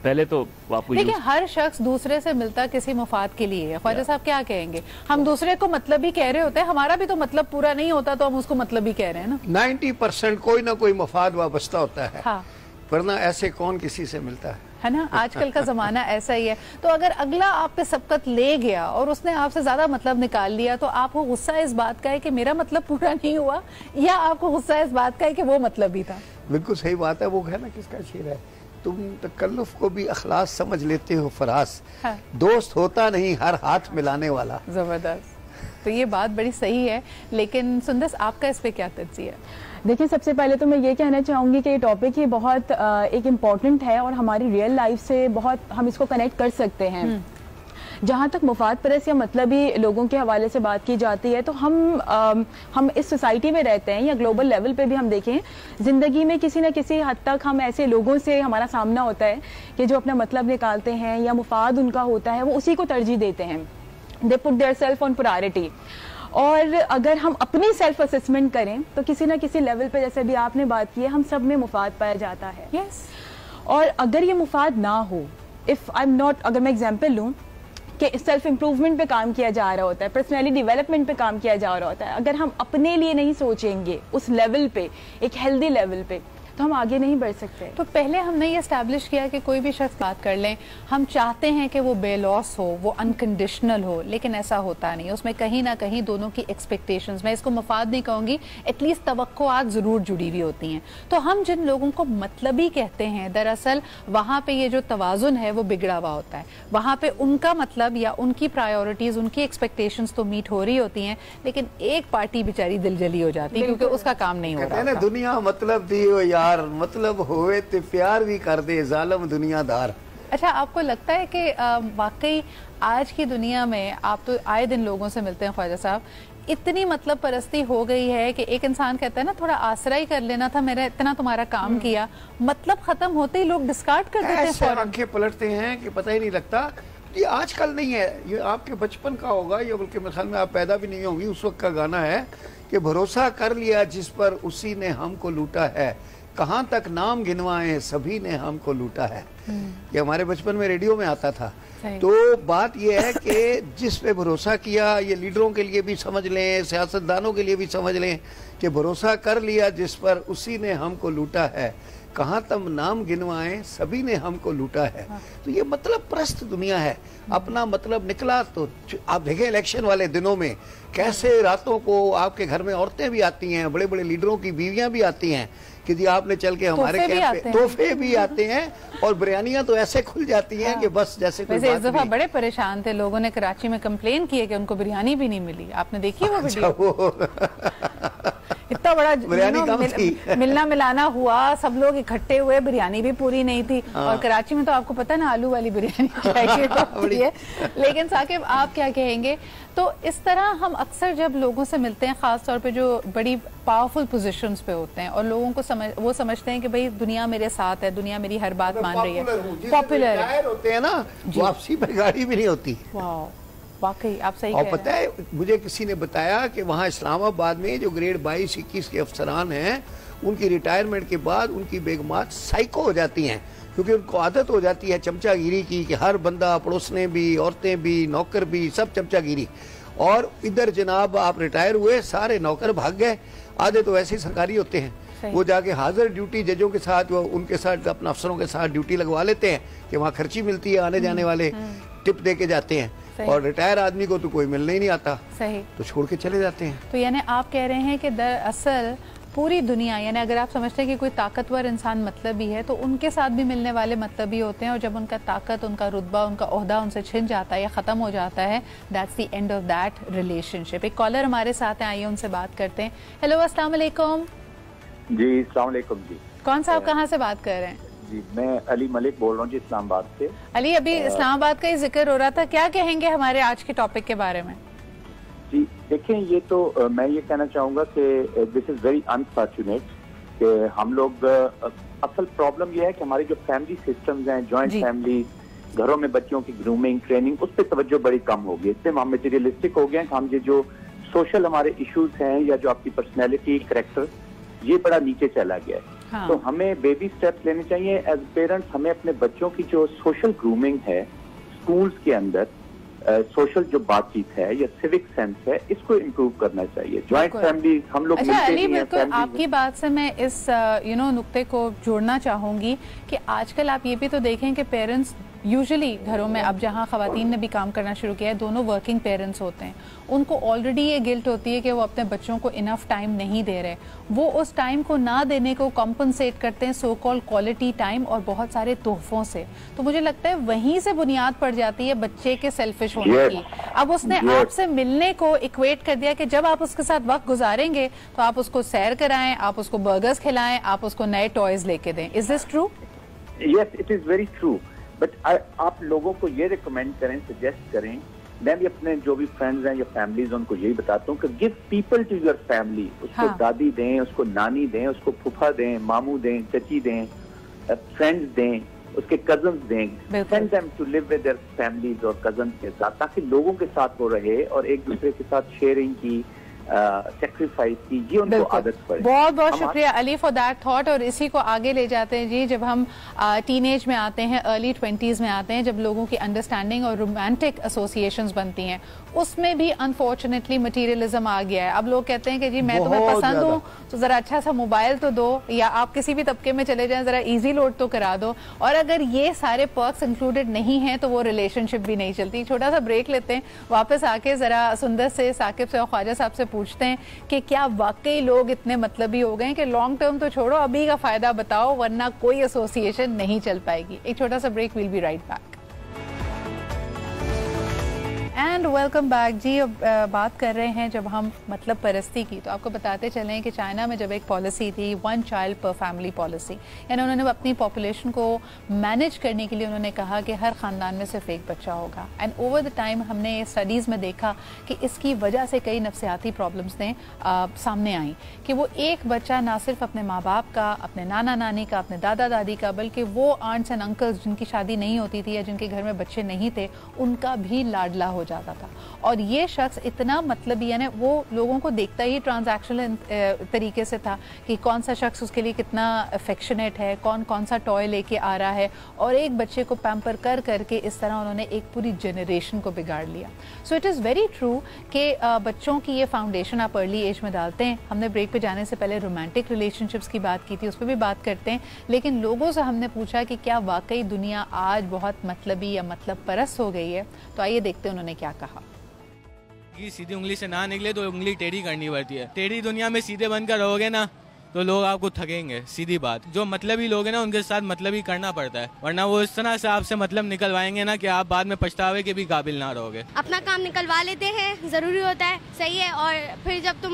पहले तो आपको देखिए, हर शख्स दूसरे से मिलता किसी मफाद के लिए है। ख्वाजा साहब क्या कहेंगे? हम दूसरे को मतलब ही कह रहे होते हैं, हमारा भी तो मतलब पूरा नहीं होता तो हम उसको मतलब ही कह रहे हैं ना। 90% कोई ना कोई मफाद वाबस्ता होता है। हाँ, वरना ऐसे कौन किसी से मिलता है ना। आजकल का जमाना ऐसा ही है। तो अगर अगला आप पे सबकत ले गया और उसने आपसे ज्यादा मतलब निकाल लिया, तो आपको गुस्सा इस बात का है कि मेरा मतलब पूरा नहीं हुआ, या आपको गुस्सा इस बात का है कि वो मतलब ही था? बिल्कुल सही बात है। वो है ना, किसका शेर है, तुम तकल्लुफ को भी अखलास समझ लेते हो फरास, हाँ। दोस्त होता नहीं हर हाथ मिलाने वाला। जबरदस्त। तो ये बात बड़ी सही है, लेकिन सुंदस, आपका इस पे क्या तज्जिया है? देखिए, सबसे पहले तो मैं ये कहना चाहूँगी कि ये टॉपिक ही बहुत एक इम्पॉर्टेंट है और हमारी रियल लाइफ से बहुत हम इसको कनेक्ट कर सकते हैं। जहाँ तक मुफाद परस्त या मतलबी लोगों के हवाले से बात की जाती है, तो हम इस सोसाइटी में रहते हैं या ग्लोबल लेवल पे भी हम देखें, ज़िंदगी में किसी न किसी हद तक हम ऐसे लोगों से हमारा सामना होता है कि जो अपना मतलब निकालते हैं या मुफाद उनका होता है वो उसी को तरजीह देते हैं। They put their self on priority. और अगर हम अपनी सेल्फ असेसमेंट करें तो किसी न किसी लेवल पे, जैसे भी आपने बात की है, हम सब में मुफाद पाया जाता है। यस। और अगर ये मुफाद ना हो, इफ़ आई एम नॉट, अगर मैं एग्जांपल लूँ कि सेल्फ इम्प्रूवमेंट पे काम किया जा रहा होता है, पर्सनैलिटी डेवलपमेंट पे काम किया जा रहा होता है, अगर हम अपने लिए नहीं सोचेंगे उस लेवल पे, एक हेल्दी लेवल पे, तो हम आगे नहीं बढ़ सकते। तो पहले हमने ये एस्टैब्लिश किया कि कोई भी शख्स बात कर लें, हम चाहते हैं कि वो बेलॉस हो, वो अनकंडीशनल हो, लेकिन ऐसा होता नहीं। उसमें कहीं ना कहीं दोनों की एक्सपेक्टेशंस, मैं इसको मफाद नहीं कहूँगी, एटलीस्ट तवक्कुआत ज़रूर जुड़ी हुई होती हैं। तो हम जिन लोगों को मतलबी कहते हैं, दरअसल वहाँ पे ये जो तवाज़ुन है वो बिगड़ा हुआ होता है। वहाँ पे उनका मतलब या उनकी प्रायोरिटीज़, उनकी एक्सपेक्टेशंस तो मीट हो रही होती हैं, लेकिन एक पार्टी बेचारी दिलजली हो जाती है क्योंकि उसका काम नहीं हो रहा। दुनिया मतलब दी हो यार, मतलब होए ते प्यार भी कर दे जालिम दुनियादार। अच्छा, आपको लगता है कि वाकई आज की दुनिया में, आप तो आए दिन लोगों से मिलते हैं ख्वाजा साहब, इतनी मतलब परस्ती हो गई है कि एक इंसान कहता है ना, थोड़ा आसरा ही कर लेना था, मेरा इतना तुम्हारा काम किया, मतलब खत्म होते ही लोग डिस्कार्ड कर देते हैं, आंखें पलटते हैं कि पता ही नहीं लगता। ये आजकल नहीं है, ये आपके बचपन का होगा, ये बल्कि मेरे ख्याल में आप पैदा भी नहीं होंगी उस वक्त का गाना है कि भरोसा कर लिया जिस पर उसी ने हमको लूटा है, कहाँ तक नाम गिनवाएं सभी ने हमको लूटा है। ये हमारे बचपन में रेडियो में आता था। तो बात ये है कि जिस पे भरोसा किया, ये लीडरों के लिए भी समझ लें, सियासतदानों के लिए भी समझ लें कि भरोसा कर लिया जिस पर उसी ने हमको लूटा है, कहाँ तक नाम गिनवाएं सभी ने हमको लूटा है। तो ये मतलब प्रस्त दुनिया है, अपना मतलब निकला। तो आप देखें इलेक्शन वाले दिनों में कैसे रातों को आपके घर में औरतें भी आती हैं, बड़े बड़े लीडरों की बीवियां भी आती हैं कि जी आपने चल के हमारे कैंप पे, तोहफे भी आते हैं और बिरयानियां तो ऐसे खुल जाती हैं कि बस जैसे कोई बात इस दफा बड़े परेशान थे लोगों ने, कराची में कंप्लेन की है कि उनको बिरयानी भी नहीं मिली। आपने देखी वो वीडियो? इतना बड़ा मिलना मिलाना हुआ, सब लोग इकट्ठे हुए, बिरयानी भी पूरी नहीं थी। और कराची में तो आपको पता है ना, आलू वाली बिरयानी चाहिए होती है। लेकिन साकिब आप क्या कहेंगे? तो इस तरह हम अक्सर जब लोगों से मिलते हैं, खास तौर पे जो बड़ी पावरफुल पोजीशंस पे होते हैं और लोगों को वो समझते हैं कि भाई दुनिया मेरे साथ है, दुनिया मेरी हर बात मान रही है, पॉपुलर होते हैं ना, वापसी पे गाड़ी भी नहीं होती। वाकई आप सही और पता है, मुझे किसी ने बताया कि वहाँ इस्लामाबाद में जो ग्रेड 22-21 के अफसरान हैं, उनकी रिटायरमेंट के बाद उनकी बेगमात साइको हो जाती हैं, क्योंकि उनको आदत हो जाती है चमचागिरी की कि हर बंदा, पड़ोसने भी, औरतें भी, नौकर भी, सब चमचागिरी। और इधर जनाब आप रिटायर हुए, सारे नौकर भाग गए, आधे तो वैसे ही सरकारी होते हैं, वो जाके हाजिर ड्यूटी जजों के साथ, वो उनके साथ अपना अफसरों के साथ ड्यूटी लगवा लेते हैं कि वहाँ खर्ची मिलती है, आने जाने वाले टिप दे के जाते हैं। और रिटायर आदमी को तो कोई मिलने ही नहीं आता, सही, तो छोड़ के चले जाते हैं। तो यानी आप कह रहे हैं कि दरअसल पूरी दुनिया, यानी अगर आप समझते हैं कि कोई ताकतवर इंसान मतलबी है तो उनके साथ भी मिलने वाले मतलबी होते हैं, और जब उनका ताकत, उनका रुतबा, उनका ओहदा उनसे छिन जाता है या ख़त्म हो जाता है, that's the end of that relationship. एक कॉलर हमारे साथ हैं, आइए उनसे बात करते हैं। हेलो, अस्सलाम वालेकुम। जी अस्सलाम वालेकुम जी। कौन सा, आप कहाँ से बात कर रहे हैं? जी मैं अली मलिक बोल रहा हूँ जी, इस्लामाबाद से। अली, अभी इस्लामाबाद का ही जिक्र हो रहा था, क्या कहेंगे हमारे आज के टॉपिक के बारे में? जी देखें, ये तो मैं ये कहना चाहूँगा कि दिस इज़ वेरी अनफॉर्चुनेट कि हम लोग, असल प्रॉब्लम ये है कि हमारी जो फैमिली सिस्टम्स हैं, जॉइंट फैमिली, घरों में बच्चों की ग्रूमिंग, ट्रेनिंग, उस पर तवज्जो बड़ी कम हो गई। इससे हम मटेरियलिस्टिक हो गए हैं। हम ये जो सोशल हमारे इश्यूज हैं या जो आपकी पर्सनैलिटी, करेक्टर, ये बड़ा नीचे चला गया है। तो हमें बेबी स्टेप्स लेने चाहिए एज पेरेंट्स। हमें अपने बच्चों की जो सोशल ग्रूमिंग है स्कूल्स के अंदर, सोशल जो बातचीत है या सिविक सेंस है, इसको इम्प्रूव करना चाहिए। जॉइंट फैमिली हम लोग अच्छा अली, बिल्कुल आपकी बात से मैं इस नुक्ते को जोड़ना चाहूंगी कि आजकल आप ये भी तो देखें कि पेरेंट्स यूजुअली घरों में, अब जहाँ खवातीन ने भी काम करना शुरू किया है, दोनों वर्किंग पेरेंट्स होते हैं, उनको ऑलरेडी ये गिल्ट होती है कि वो अपने बच्चों को इनफ टाइम नहीं दे रहे। वो उस टाइम को ना देने को कॉम्पनसेट करते हैं सो कॉल्ड क्वालिटी टाइम और बहुत सारे तोहफों से। तो मुझे लगता है वहीं से बुनियाद पड़ जाती है बच्चे के सेल्फिश होने की। अब उसने आपसे मिलने को इक्वेट कर दिया कि जब आप उसके साथ वक्त गुजारेंगे तो आप उसको सैर कराएं, आप उसको बर्गर्स खिलाएं, आप उसको नए टॉयज लेके दें। Is this true? Yes, it is very true. But आप लोगों को ये रिकमेंड करें, सजेस्ट करें, मैं भी अपने जो भी फ्रेंड्स हैं या फैमिलीज उनको यही बताता हूँ कि give people to your family. उसको दादी दें, उसको नानी दें, उसको फूफा दें, मामू दें, चची दें, फ्रेंड्स दें, उसके कजन्स दें। Send them to live with their families और कजन्स के साथ, ताकि लोगों के साथ वो रहे और एक दूसरे के साथ शेयरिंग की, सेक्रीफाइस की, ये उनको आदत पड़े। बहुत बहुत शुक्रिया अली फॉर दैट थॉट। और इसी को आगे ले जाते हैं जी, जब हम टीनेज में आते हैं, अर्ली 20s में आते हैं, जब लोगों की अंडरस्टैंडिंग और रोमांटिक एसोसिएशंस बनती हैं, उसमें भी अनफॉर्चुनेटली मटीरियलिज्म आ गया है। अब लोग कहते हैं कि जी मैं तुम्हें पसंद हूँ तो जरा अच्छा सा मोबाइल तो दो, या आप किसी भी तबके में चले जाएं जरा इजी लोड तो करा दो। और अगर ये सारे पर्क्स इंक्लूडेड नहीं है तो वो रिलेशनशिप भी नहीं चलती। छोटा सा ब्रेक लेते हैं, वापस आके जरा सुंदर से, साकिब से और ख्वाजा साहब से पूछते हैं कि क्या वाकई लोग इतने मतलबी हो गए कि लॉन्ग टर्म तो छोड़ो, अभी का फायदा बताओ, वरना कोई एसोसिएशन नहीं चल पाएगी। एक छोटा सा break, will be right back. And welcome back जी। अब बात कर रहे हैं जब हम मतलब परस्ती की, तो आपको बताते चलें कि चाइना में जब एक पॉलिसी थी 1 चाइल्ड पर फैमिली पॉलिसी, यानी उन्होंने अपनी पॉपुलेशन को मैनेज करने के लिए उन्होंने कहा कि हर ख़ानदान में सिर्फ एक बच्चा होगा। एंड ओवर द टाइम हमने स्टडीज़ में देखा कि इसकी वजह से कई नफ्सियाती प्रॉब्लम्स ने सामने आई कि वो एक बच्चा ना सिर्फ अपने माँ बाप का, अपने नाना नानी का, अपने दादा दादी का, बल्कि वो आंट्स एंड अंकल्स जिनकी शादी नहीं होती थी या जिनके घर में बच्चे नहीं थे, उनका भी लाडला हो जाता था। और ये शख्स इतना मतलबी, यानी वो लोगों को देखता ही ट्रांजैक्शनल तरीके से था कि कौन सा शख्स उसके लिए कितना अफेक्शनेट है, कौन कौन सा टॉय लेके आ रहा है, और एक बच्चे को पैम्पर कर करके इस तरह उन्होंने एक पूरी जनरेशन को बिगाड़ लिया। So it is very true कि बच्चों की ये फाउंडेशन आप अर्ली एज में डालते हैं। हमने ब्रेक पे जाने से पहले रोमांटिक रिलेशनशिप्स की बात की थी, उस पर भी बात करते हैं, लेकिन लोगों से हमने पूछा कि क्या वाकई दुनिया आज बहुत मतलबी या मतलब परस्त हो गई है। तो आइए देखते हैं उन्होंने क्या कहा। सीधी उंगली से ना निकले तो उंगली टेढ़ी करनी पड़ती है। टेढ़ी दुनिया में सीधे बनकर रहोगे ना तो लोग आपको थकेंगे, सीधी बात। जो मतलबी लोग हैं ना उनके साथ मतलब ही करना पड़ता है, वरना वो इस तरह से आपसे मतलब निकलवाएंगे ना कि आप बाद में पछतावे के भी काबिल ना रहोगे। अपना काम निकलवा लेते हैं, जरूरी होता है, सही है। और फिर जब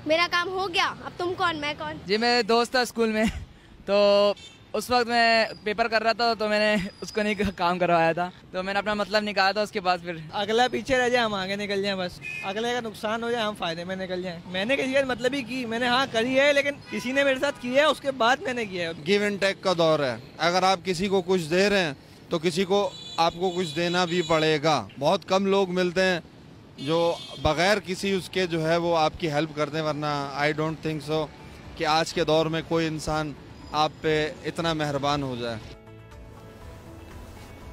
मेरा काम हो गया, अब तुम कौन मैं कौन। जी मेरे दोस्त था स्कूल में, तो उस वक्त मैं पेपर कर रहा था तो मैंने उसको नहीं काम करवाया था, तो मैंने अपना मतलब निकाला था। उसके बाद फिर अगला पीछे रह जाए हम आगे निकल जाएं, बस अगले का नुकसान हो जाए हम फायदे में निकल जाएं। मैंने किसी का मतलब ही की, मैंने हाँ करी है, लेकिन किसी ने मेरे साथ किया है, उसके बाद मैंने किया है। गिव एंड टेक का दौर है, अगर आप किसी को कुछ दे रहे हैं तो किसी को आपको कुछ देना भी पड़ेगा। बहुत कम लोग मिलते हैं जो बगैर किसी उसके जो है वो आपकी हेल्प करते हैं, वरना आई डोंट थिंक सो कि आज के दौर में कोई इंसान आप पे इतना मेहरबान हो जाए।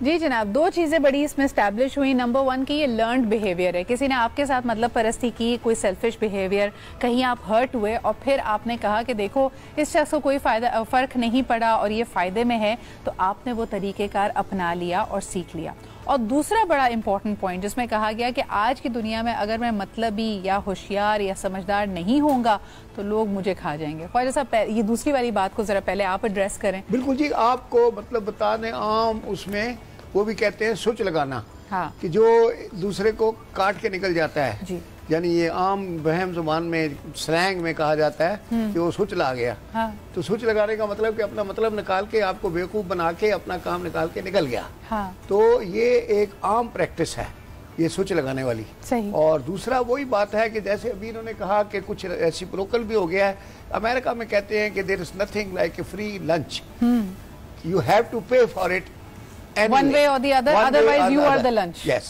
जी जनाब, दो चीज़ें बड़ी इसमें स्टैब्लिश हुई। नंबर 1 कि ये लर्नड बिहेवियर है, किसी ने आपके साथ मतलब परस्ती की, कोई सेल्फिश बिहेवियर, कहीं आप हर्ट हुए और फिर आपने कहा कि देखो इस शख्स को कोई फ़र्क नहीं पड़ा और ये फ़ायदे में है, तो आपने वो तरीक़ेकार अपना लिया और सीख लिया। और दूसरा बड़ा इंपॉर्टेंट पॉइंट जिसमें कहा गया कि आज की दुनिया में अगर मैं मतलबी या होशियार या समझदार नहीं होऊंगा तो लोग मुझे खा जाएंगे। ख्वाजा साहब, ये दूसरी वाली बात को जरा पहले आप एड्रेस करें। बिल्कुल जी, आपको मतलब बता दें, आम उसमें वो भी कहते हैं सुच लगाना, हाँ, कि जो दूसरे को काट के निकल जाता है जी, यानी ये आम बहम जुबान में स्लैंग में कहा जाता है कि वो सुच ला गया। हाँ। तो सुच लगाने का मतलब कि अपना मतलब निकाल के आपको बेवकूफ बना के अपना काम निकाल के निकल गया। हाँ। तो ये एक आम प्रैक्टिस है ये सुच लगाने वाली। सही। और दूसरा वही बात है कि जैसे अभी इन्होंने कहा कि कुछ रेसिप्रोकल भी हो गया है। अमेरिका में कहते हैं कि there is nothing like a free lunch, you have to pay for it one way or the other, otherwise you are the lunch. Yes,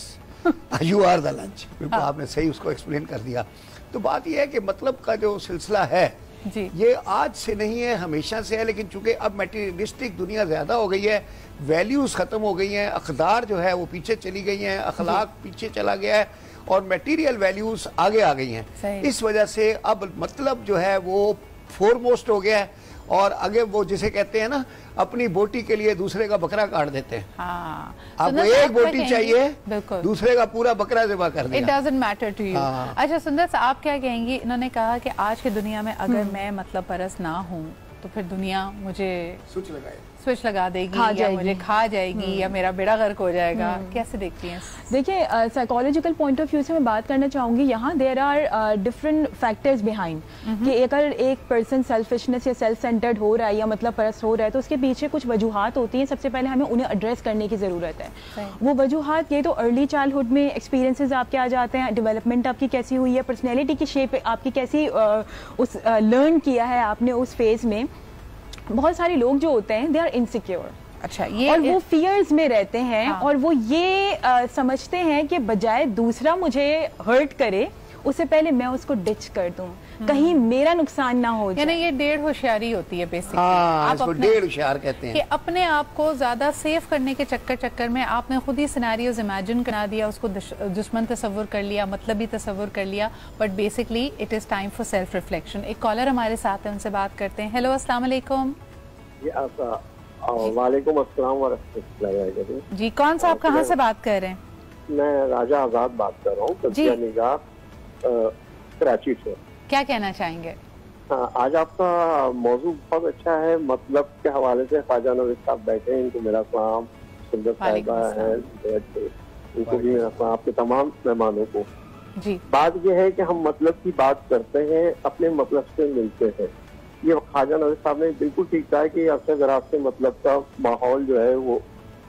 you are the lunch. बिल्कुल आपने सही उसको एक्सप्लेन कर दिया। तो बात यह है कि मतलब का जो सिलसिला है जी, ये आज से नहीं है, हमेशा से है, लेकिन चूंकि अब मटेरियलिस्टिक दुनिया ज्यादा हो गई है, वैल्यूज खत्म हो गई हैं, अकदार जो है वो पीछे चली गई हैं, अखलाक पीछे चला गया है और मटेरियल वैल्यूज आगे आ गई हैं। इस वजह से अब मतलब जो है वो फोरमोस्ट हो गया है और आगे वो जिसे कहते हैं ना अपनी बोटी के लिए दूसरे का बकरा काट देते हैं। हाँ। आपको एक बोटी चाहिए, दूसरे का पूरा बकरा ज़िबा कर दिया। It doesn't matter to you। अच्छा सुंदर साहब, आप क्या कहेंगी? इन्होंने कहा कि आज की दुनिया में अगर मैं मतलब परस्त ना हूँ तो फिर दुनिया मुझे स्विच लगा देगी या मुझे खा जाएगी या मेरा बेड़ा गर्क हो जाएगा। कैसे देखती हैं? देखिए, साइकोलॉजिकल पॉइंट ऑफ व्यू से मैं बात करना चाहूँगी। यहाँ there are different factors behind कि अगर एक पर्सन सेल्फिशनेस या सेल्फ सेंटर्ड हो रहा है या मतलब परस्त हो रहा है तो उसके पीछे कुछ वजूहात होती हैं। सबसे पहले हमें उन्हें एड्रेस करने की ज़रूरत है। वो वजूहात ये तो अर्ली चाइल्डहुड में एक्सपीरियंसेस आपके आ जाते हैं, डेवलपमेंट आपकी कैसी हुई है, पर्सनैलिटी की शेप आपकी कैसी उस लर्न किया है आपने उस फेज में। बहुत सारे लोग जो होते हैं दे आर इनसिक्योर। अच्छा, ये और वो फियर्स में रहते हैं। हाँ। और वो ये समझते हैं कि बजाय दूसरा मुझे हर्ट करे उससे पहले मैं उसको डिच कर दूं, कहीं मेरा नुकसान ना हो जाए। यानी ये डेढ़ होशियारी होती है बेसिकली। हाँ, आप डेढ़ होशियार कहते हैं कि अपने आप को ज्यादा सेफ करने के चक्कर में आपने खुद ही सिनेरियोज इमेजिन करा दिया, उसको दुश्मन तस्वुर कर लिया, मतलबी तस्वुर कर लिया, but basically it is time for self reflection. एक कॉलर हमारे साथ है, उनसे बात करते हैं। हेलो, अस्सलाम वालेकुम। वालेकुम अस्सलाम व रहमतुल्लाहि। जी, कौन सा आप कहाँ से बात कर रहे हैं? मैं राजा आजाद बात कर रहा हूँ कराची से। क्या कहना चाहेंगे? आज आपका मौजू बहुत अच्छा है, मतलब के हवाले से ख्वाजा नवीद साहब बैठे हैं, इनको मेरा सलाम, सुंदर साहिबा हैं, उनको भी आपके तमाम मेहमानों को। जी बात यह है कि हम मतलब की बात करते हैं, अपने मतलब से मिलते हैं। ये ख्वाजा नज़ीर साहब ने बिल्कुल ठीक कहा कि अरसे दराज से मतलब का माहौल जो है वो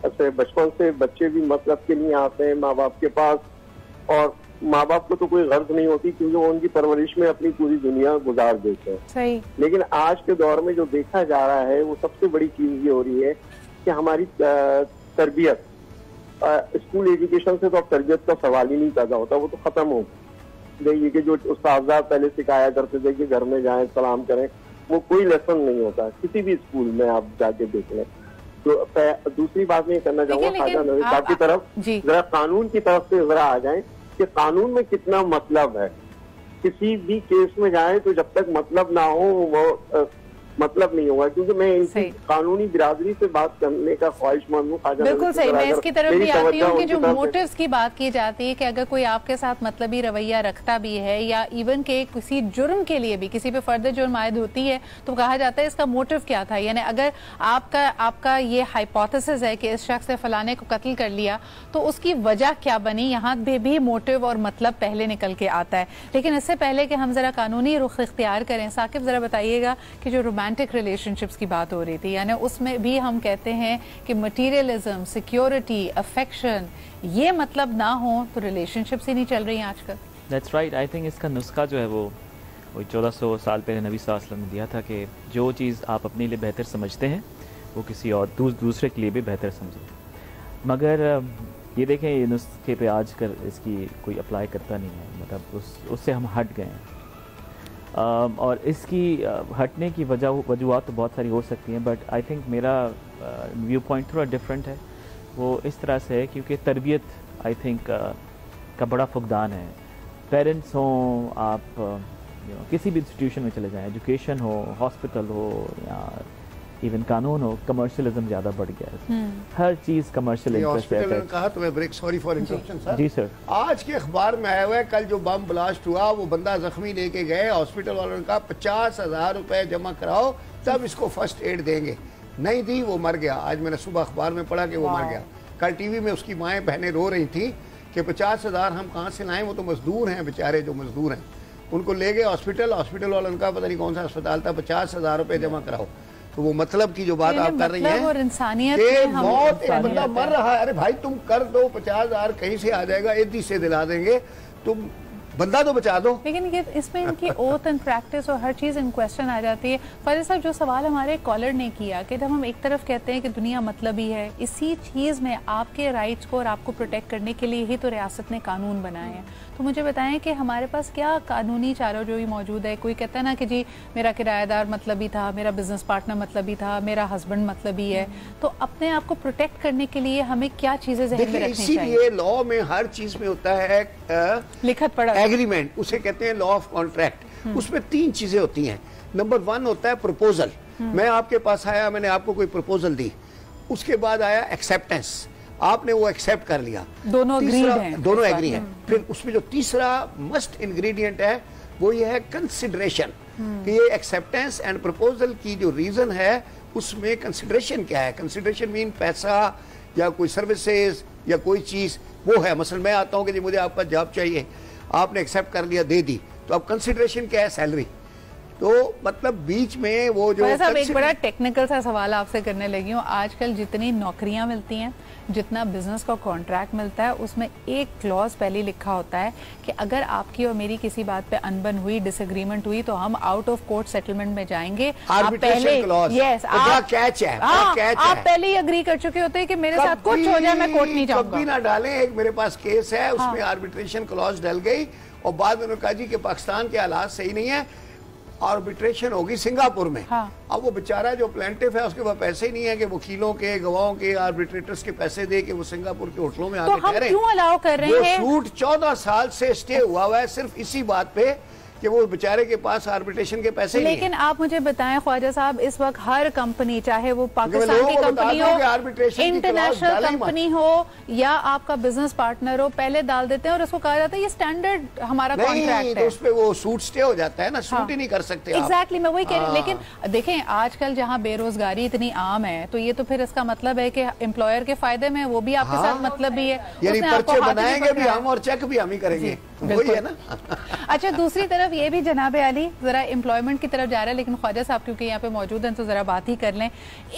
ऐसे बचपन से बच्चे भी मतलब के लिए आते हैं माँ बाप के पास, और माँ बाप को तो कोई गर्ज नहीं होती क्योंकि वो उनकी परवरिश में अपनी पूरी दुनिया गुजार देते हैं। सही। लेकिन आज के दौर में जो देखा जा रहा है वो सबसे बड़ी चीज ये हो रही है कि हमारी तरबियत, स्कूल एजुकेशन से तो अब तरबियत का सवाल ही नहीं पैदा होता, वो तो खत्म हो गई कि जो उस्ताद पहले सिखाया करते थे कि घर में जाएं सलाम करें, वो कोई लेसन नहीं होता किसी भी स्कूल में आप जाके देख लें। तो दूसरी बात मैं करना चाहूंगा ख्वाजा नज़ीर साहब की तरफ, जरा कानून की तरफ से जरा आ जाएं कि कानून में कितना मतलब है। किसी भी केस में जाए तो जब तक मतलब ना हो वो मतलब नहीं होगा, क्योंकि मैं इनकी कानूनी बिरादरी से बात करने का ख्वाहिशमंद हूँ। बिल्कुल सही, मैं इसकी तरफ भी आती हूँ कि जो मोटिव्स की बात की जाती है कि अगर कोई आपके साथ मतलबी रवैया रखता भी है या इवन के किसी जुर्म के लिए भी किसी पे फर्दर जुर्म आयद होती है तो कहा जाता है इसका मोटिव क्या था। यानी अगर आपका ये हाइपोथेसिस है कि इस शख्स ने फलाने को कत्ल कर लिया तो उसकी वजह क्या बनी, यहाँ भी मोटिव और मतलब पहले निकल के आता है। लेकिन इससे पहले कि हम जरा कानूनी रुख इख्तियार करें, साकिब जरा बताइएगा कि जो रोमांटिक रिलेशनशिप्स की बात हो रही थी, यानी उसमें भी हम कहते हैं कि मटीरियलिज्म, सिक्योरिटी, अफेक्शन, ये मतलब ना हो तो रिलेशनशिप्स ही नहीं चल रही हैं आजकल। That's right. आई थिंक इसका नुस्खा जो है वो 1400 साल पहले नबी सल्लल्लाहु अलैहि वसल्लम ने दिया था कि जो चीज़ आप अपने लिए बेहतर समझते हैं वो किसी और दूसरे के लिए भी बेहतर समझें। मगर ये देखें ये नुस्खे पे आज कर इसकी कोई अप्लाई करता नहीं है, मतलब उससे हम हट गए हैं। और इसकी हटने की वजूहत तो बहुत सारी हो सकती हैं, बट आई थिंक मेरा व्यू पॉइंट थोड़ा डिफरेंट है। वो इस तरह से है क्योंकि तरबियत आई थिंक का बड़ा फुकदान है। पेरेंट्स हों, आप किसी भी इंस्टीट्यूशन में चले जाएं, एजुकेशन हो, हॉस्पिटल हो या इवन कानून हो, कमर्शियलिज्म ज़्यादा बढ़ गया है। हर चीज़ कमर्शियल इंटरेस्ट है। कहा तो मैं break, sorry for interruption sir. जी सर। आज के अखबार में आया हुआ है, कल जो बम ब्लास्ट हुआ वो बंदा जख्मी लेके गए, हॉस्पिटल वालों ने कहा 50,000 रुपए जमा कराओ तब इसको फर्स्ट एड देंगे, नहीं दी, वो मर गया। आज मैंने सुबह अखबार में पढ़ा कि वो मर गया। कल टीवी में उसकी माएँ बहनें रो रही थी कि 50,000 हम कहाँ से लाएं, वो तो मजदूर हैं बेचारे, जो मजदूर हैं उनको ले गए हॉस्पिटल, हॉस्पिटल वालों ने कहा पता नहीं कौन सा अस्पताल था, 50,000 रुपए जमा कराओ। तो वो मतलब की जो बात आप कर रही हैं, और इंसानियत मौत, एक बंदा मर रहा है, अरे भाई तुम कर दो, 50,000 कहीं से आ जाएगा, एदी से दिला देंगे, तुम बंदा तो बचा दो। लेकिन ये इसमें इनकी ओथ एंड प्रैक्टिस और हर चीज़ इन क्वेश्चन आ जाती है। फरीद साहब, जो सवाल हमारे कॉलर ने किया कि जब हम एक तरफ कहते हैं कि दुनिया मतलबी है, इसी चीज़ में आपके राइट्स को और आपको प्रोटेक्ट करने के लिए ही तो रियासत ने कानून बनाए हैं। तो मुझे बताएं कि हमारे पास क्या कानूनी चारों जो ही मौजूद है। कोई कहता है ना कि जी मेरा किराएदार मतलबी था, मेरा बिजनेस पार्टनर मतलबी था, मेरा हस्बैंड मतलबी है, तो अपने आप को प्रोटेक्ट करने के लिए हमें क्या चीज़ें ज़हन में रखनी चाहिए? इसीलिए लॉ में हर चीज़ में होता है लिखत पढ़ा एग्रीमेंट, उसे कहते हैं लॉ ऑफ कॉन्ट्रैक्ट। उसमें 3 चीजें होती हैं। नंबर 1 होता है प्रपोजल, मैं आपके पास आया, मैंने आपको कोई प्रपोजल दी, उसके बाद आया एक्सेप्टेंस, आपने वो एक्सेप्ट कर लिया, दोनों एग्री हैं। फिर उसमें जो तीसरा मस्ट इंग्रेडिएंट है वो ये है कंसिडरेशन, कि ये एक्सेप्टेंस एंड प्रपोजल की जो रीजन है उसमें कंसिडरेशन क्या है। कंसिडरेशन मीन पैसा या कोई सर्विसेज या कोई चीज, वो है। मसलन मैं आता हूँ कि जी मुझे आपका जॉब चाहिए, आपने एक्सेप्ट कर लिया, दे दी, तो अब कंसिडरेशन क्या है? सैलरी। तो मतलब बीच में वो जो एक बड़ा टेक्निकल सा सवाल आपसे करने लगी हूँ। आजकल जितनी नौकरियां मिलती हैं, जितना बिजनेस का कॉन्ट्रैक्ट मिलता है, उसमें एक क्लॉज पहले लिखा होता है कि अगर आपकी और मेरी किसी बात पे अनबन हुई, डिसएग्रीमेंट हुई, तो हम आउट ऑफ कोर्ट सेटलमेंट में जाएंगे। आप पहले आप पहले ही अग्री कर चुके होते हैं कि मेरे साथ कुछ हो जाए मैं कोर्ट नहीं जाऊंगा। कभी ना डालें। एक मेरे पास केस है, उसमें आर्बिट्रेशन क्लॉज डल गई और बाद में उन्होंने कहा जी कि पाकिस्तान के हालात सही नहीं है, आर्बिट्रेशन होगी सिंगापुर में। अब वो बेचारा जो प्लेंटिफ है उसके पास पैसे ही नहीं है कि वकीलों के, गवाहों के, आर्बिट्रेटर्स के पैसे दे के वो सिंगापुर के होटलों में आके ठहरे। क्यों अलाउ कर रहे हैं? वो सूट 14 साल से स्टे हुआ है सिर्फ इसी बात पे कि कि वो बेचारे के पास आर्बिट्रेशन के पैसे नहीं लेकिन आप मुझे बताएं ख्वाजा साहब, इस वक्त हर कंपनी, चाहे वो पाकिस्तान की कंपनी हो, इंटरनेशनल कंपनी हो या आपका बिजनेस पार्टनर हो, पहले डाल देते हैं और उसको कहा जाता है ये स्टैंडर्ड हमारा कॉन्ट्रैक्ट है, उस पे वो सूट स्टे हो जाता है ना, सूट ही नहीं कर सकते। एग्जैक्टली, मैं वही कह रही हूँ। लेकिन देखें आजकल जहाँ बेरोजगारी इतनी आम है, तो ये तो फिर इसका मतलब है कि एम्प्लॉयर के फायदे में वो भी आपके साथ मतलब भी है, यानी पर्चे बनाएंगे भी हम और चेक भी हम ही करेंगे, वही है ना। अच्छा, दूसरी तरफ ये भी जनाब अली जरा एम्प्लॉयमेंट की तरफ जा रहा है, लेकिन ख्वाजा साहब क्योंकि यहाँ पे मौजूद हैं तो जरा बात ही कर लें।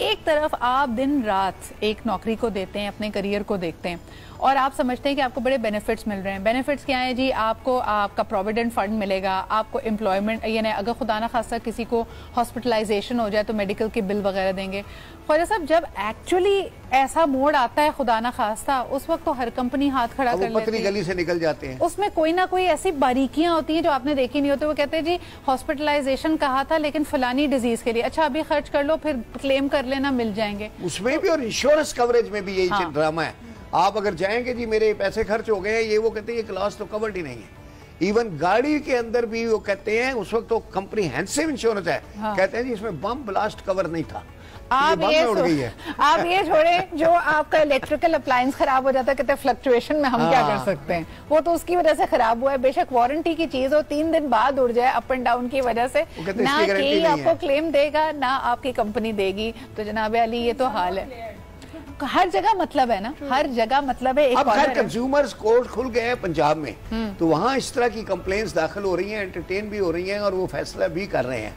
एक तरफ आप दिन रात एक नौकरी को देते हैं, अपने करियर को देखते हैं और आप समझते हैं कि आपको बड़े बेनिफिट्स मिल रहे हैं। बेनिफिट्स क्या है जी? आपको आपका प्रोविडेंट फंड मिलेगा, आपको एम्प्लॉयमेंट, यानी अगर खुदा ना खास्ता किसी को हॉस्पिटलाइजेशन हो जाए तो मेडिकल के बिल वगैरह देंगे। ख्वाजा साहब, जब एक्चुअली ऐसा मोड़ आता है खुदा ना खास्ता, उस वक्त तो हर कंपनी हाथ खड़ा कर लेती है, गली से निकल जाते हैं। उसमें कोई ना कोई ऐसी बारीकियां होती हैं जो आपने देखी नहीं होती। वो कहते हैं जी हॉस्पिटलाइजेशन कहा था लेकिन फलानी डिजीज के लिए, अच्छा अभी खर्च कर लो फिर क्लेम कर लेना, मिल जाएंगे। उसमें भी और इंश्योरेंस कवरेज में भी यही ड्रामा है। आप अगर जाएंगे जी मेरे पैसे खर्च हो गए हैं, ये वो कहते हैं ये क्लास तो कवर्ड ही नहीं है। इवन गाड़ी के अंदर भी वो कहते हैं, उस वक्त तो कंप्रीहेंसिव इंश्योरेंस है, कहते हैं जी इसमें बम ब्लास्ट कवर नहीं था। आप ये छोड़े, जो आपका इलेक्ट्रिकल अप्लायंस खराब हो जाता है, कहते हैं फ्लक्चुएशन में हम क्या कर सकते हैं, वो तो उसकी वजह से खराब हुआ है। बेशक वारंटी की चीज हो, 3 दिन बाद उड़ जाए अप एंड डाउन की वजह से, ना कि आपको क्लेम देगा ना आपकी कंपनी देगी। तो जनाब अली ये तो हाल है, हर जगह मतलब है ना, हर जगह मतलब है। अब खैर कंज्यूमर्स कोर्ट खुल गए हैं पंजाब में, तो वहाँ इस तरह की कंप्लेंट्स दाखिल हो रही हैं, एंटरटेन भी हो रही हैं और वो फैसला भी कर रहे हैं।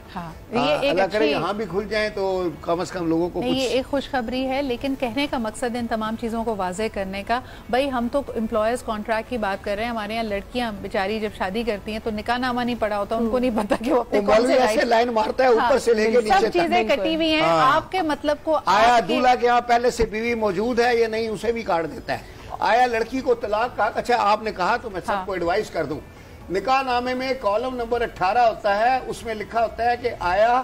अल्लाह करे यहाँ भी खुल जाए तो कम से कम लोगों को ये एक खुशखबरी है। लेकिन कहने का मकसद इन तमाम चीजों को वाजे करने का, भाई हम तो एम्प्लॉयर्स कॉन्ट्रैक्ट की बात कर रहे हैं। हमारे यहाँ लड़कियां बेचारी जब शादी करती हैं तो निकाह नामा नहीं पड़ा होता, उनको नहीं पता कि वो अपने लाइन मारता है ऊपर से लेके नीचे, सब चीजें कटी हुई हैं। आपके मतलब को आया दूल्हा के यहाँ पहले से बीवी मौजूद है या नहीं, उसे भी काट देता है। आया लड़की को तलाक का, अच्छा आपने कहा तो मैं सबको एडवाइस कर दूं, निकाह नामे में कॉलम नंबर 18 होता है, उसमें लिखा होता है कि आया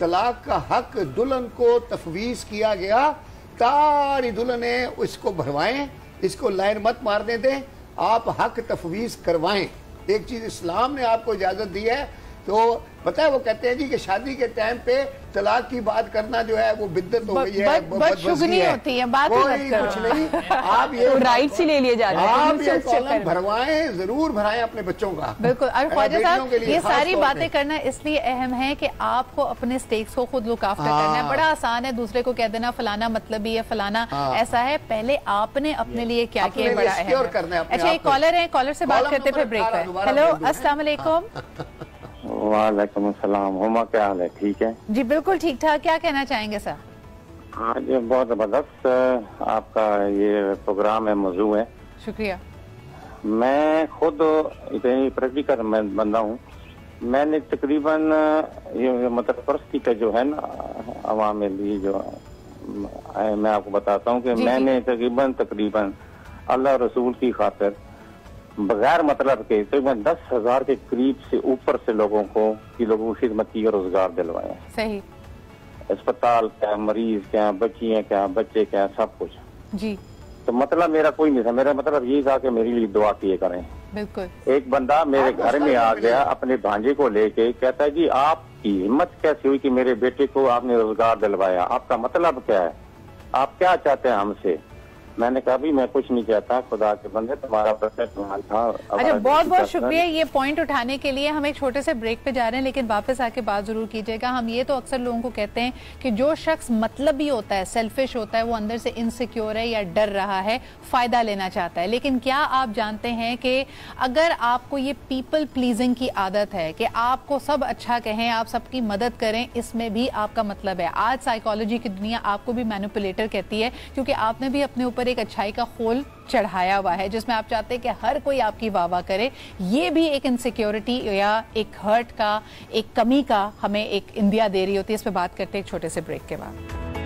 तलाक का हक दुल्हन को तफवीज किया गया, तारी दुल्हन है इसको भरवाएं, इसको लाइन मत मारने दें, आप हक तफवीज करवाएं। एक चीज इस्लाम ने आपको इजाजत दी है, तो पता है वो कहते हैं जी कि शादी के टाइम पे तलाक की बात करना जो है वो बिद्दत हो गई है, बदशुगनी होती है, बात ही मत करो। कुछ नहीं, आप ये राइट्स ही ले लिए जाते हैं, आप ये कॉलम भरवाएं, जरूर भराएं अपने बच्चों का। बिल्कुल। और ख्वाजा साहब ये सारी बातें करना इसलिए अहम है कि आपको अपने स्टेक्स को खुद लुक आफ्टर करना है। बड़ा आसान है दूसरे को कह देना फलाना मतलबी है, फलाना ऐसा है, पहले आपने अपने लिए क्या किया बड़ा अहम। अच्छा एक कॉलर है, कॉलर से बात करते फिर ब्रेक है। हेलो अस्सलाम वालेकुम। वालेकुम अस्सलाम, हुमा क्या हाल है? ठीक है जी, बिल्कुल ठीक ठाक। क्या कहना चाहेंगे सर? आज बहुत जबरदस्त आपका ये प्रोग्राम है, मौजू है। शुक्रिया। मैं खुद इतनी प्रैक्टिकल बंदा हूँ। मैंने तकरीबन ये मतलब परस्ती का जो है ना अवाम लिए जो मैं आपको बताता हूँ कि मैंने तकरीबन अल्लाह रसूल की खातिर बगैर मतलब के तकरीबन 10,000 के करीब से ऊपर से लोगों की खिदमत की रोजगार दिलवाए। सही। अस्पताल क्या, मरीज क्या, बच्चियां क्या, बच्चे क्या, सब कुछ जी। तो मतलब मेरा कोई नहीं था, मेरा मतलब ये था कि मेरे लिए दुआ किए करें। बिल्कुल। एक बंदा मेरे घर में आ गया अपने भांजे को लेके, कहता है जी आपकी हिम्मत कैसे हुई कि मेरे बेटे को आपने रोजगार दिलवाया, आपका मतलब क्या है, आप क्या चाहते हैं हमसे? मैंने कहा भी मैं कुछ नहीं चाहता, खुदा के बंदे तुम्हारा परफेक्ट माल था। अच्छा बहुत बहुत शुक्रिया ये पॉइंट उठाने के लिए। हम एक छोटे से ब्रेक पे जा रहे हैं, लेकिन वापस आके बात जरूर कीजिएगा। हम ये तो अक्सर लोगों को कहते हैं कि जो शख्स मतलबी होता है, सेल्फिश होता है, वो अंदर से इनसिक्योर है या डर रहा है, फायदा लेना चाहता है। लेकिन क्या आप जानते हैं कि अगर आपको ये पीपल प्लीजिंग की आदत है कि आपको सब अच्छा कहें, आप सबकी मदद करें, इसमें भी आपका मतलब है। आज साइकोलॉजी की दुनिया आपको भी मैनिपुलेटर कहती है, क्योंकि आपने भी अपने ऊपर एक अच्छाई का खोल चढ़ाया हुआ है जिसमें आप चाहते हैं कि हर कोई आपकी वाह वाह करे। ये भी एक इनसिक्योरिटी या एक हर्ट का, एक कमी का हमें एक इंदिया दे रही होती है। इस पे बात करते हैं एक छोटे से ब्रेक के बाद।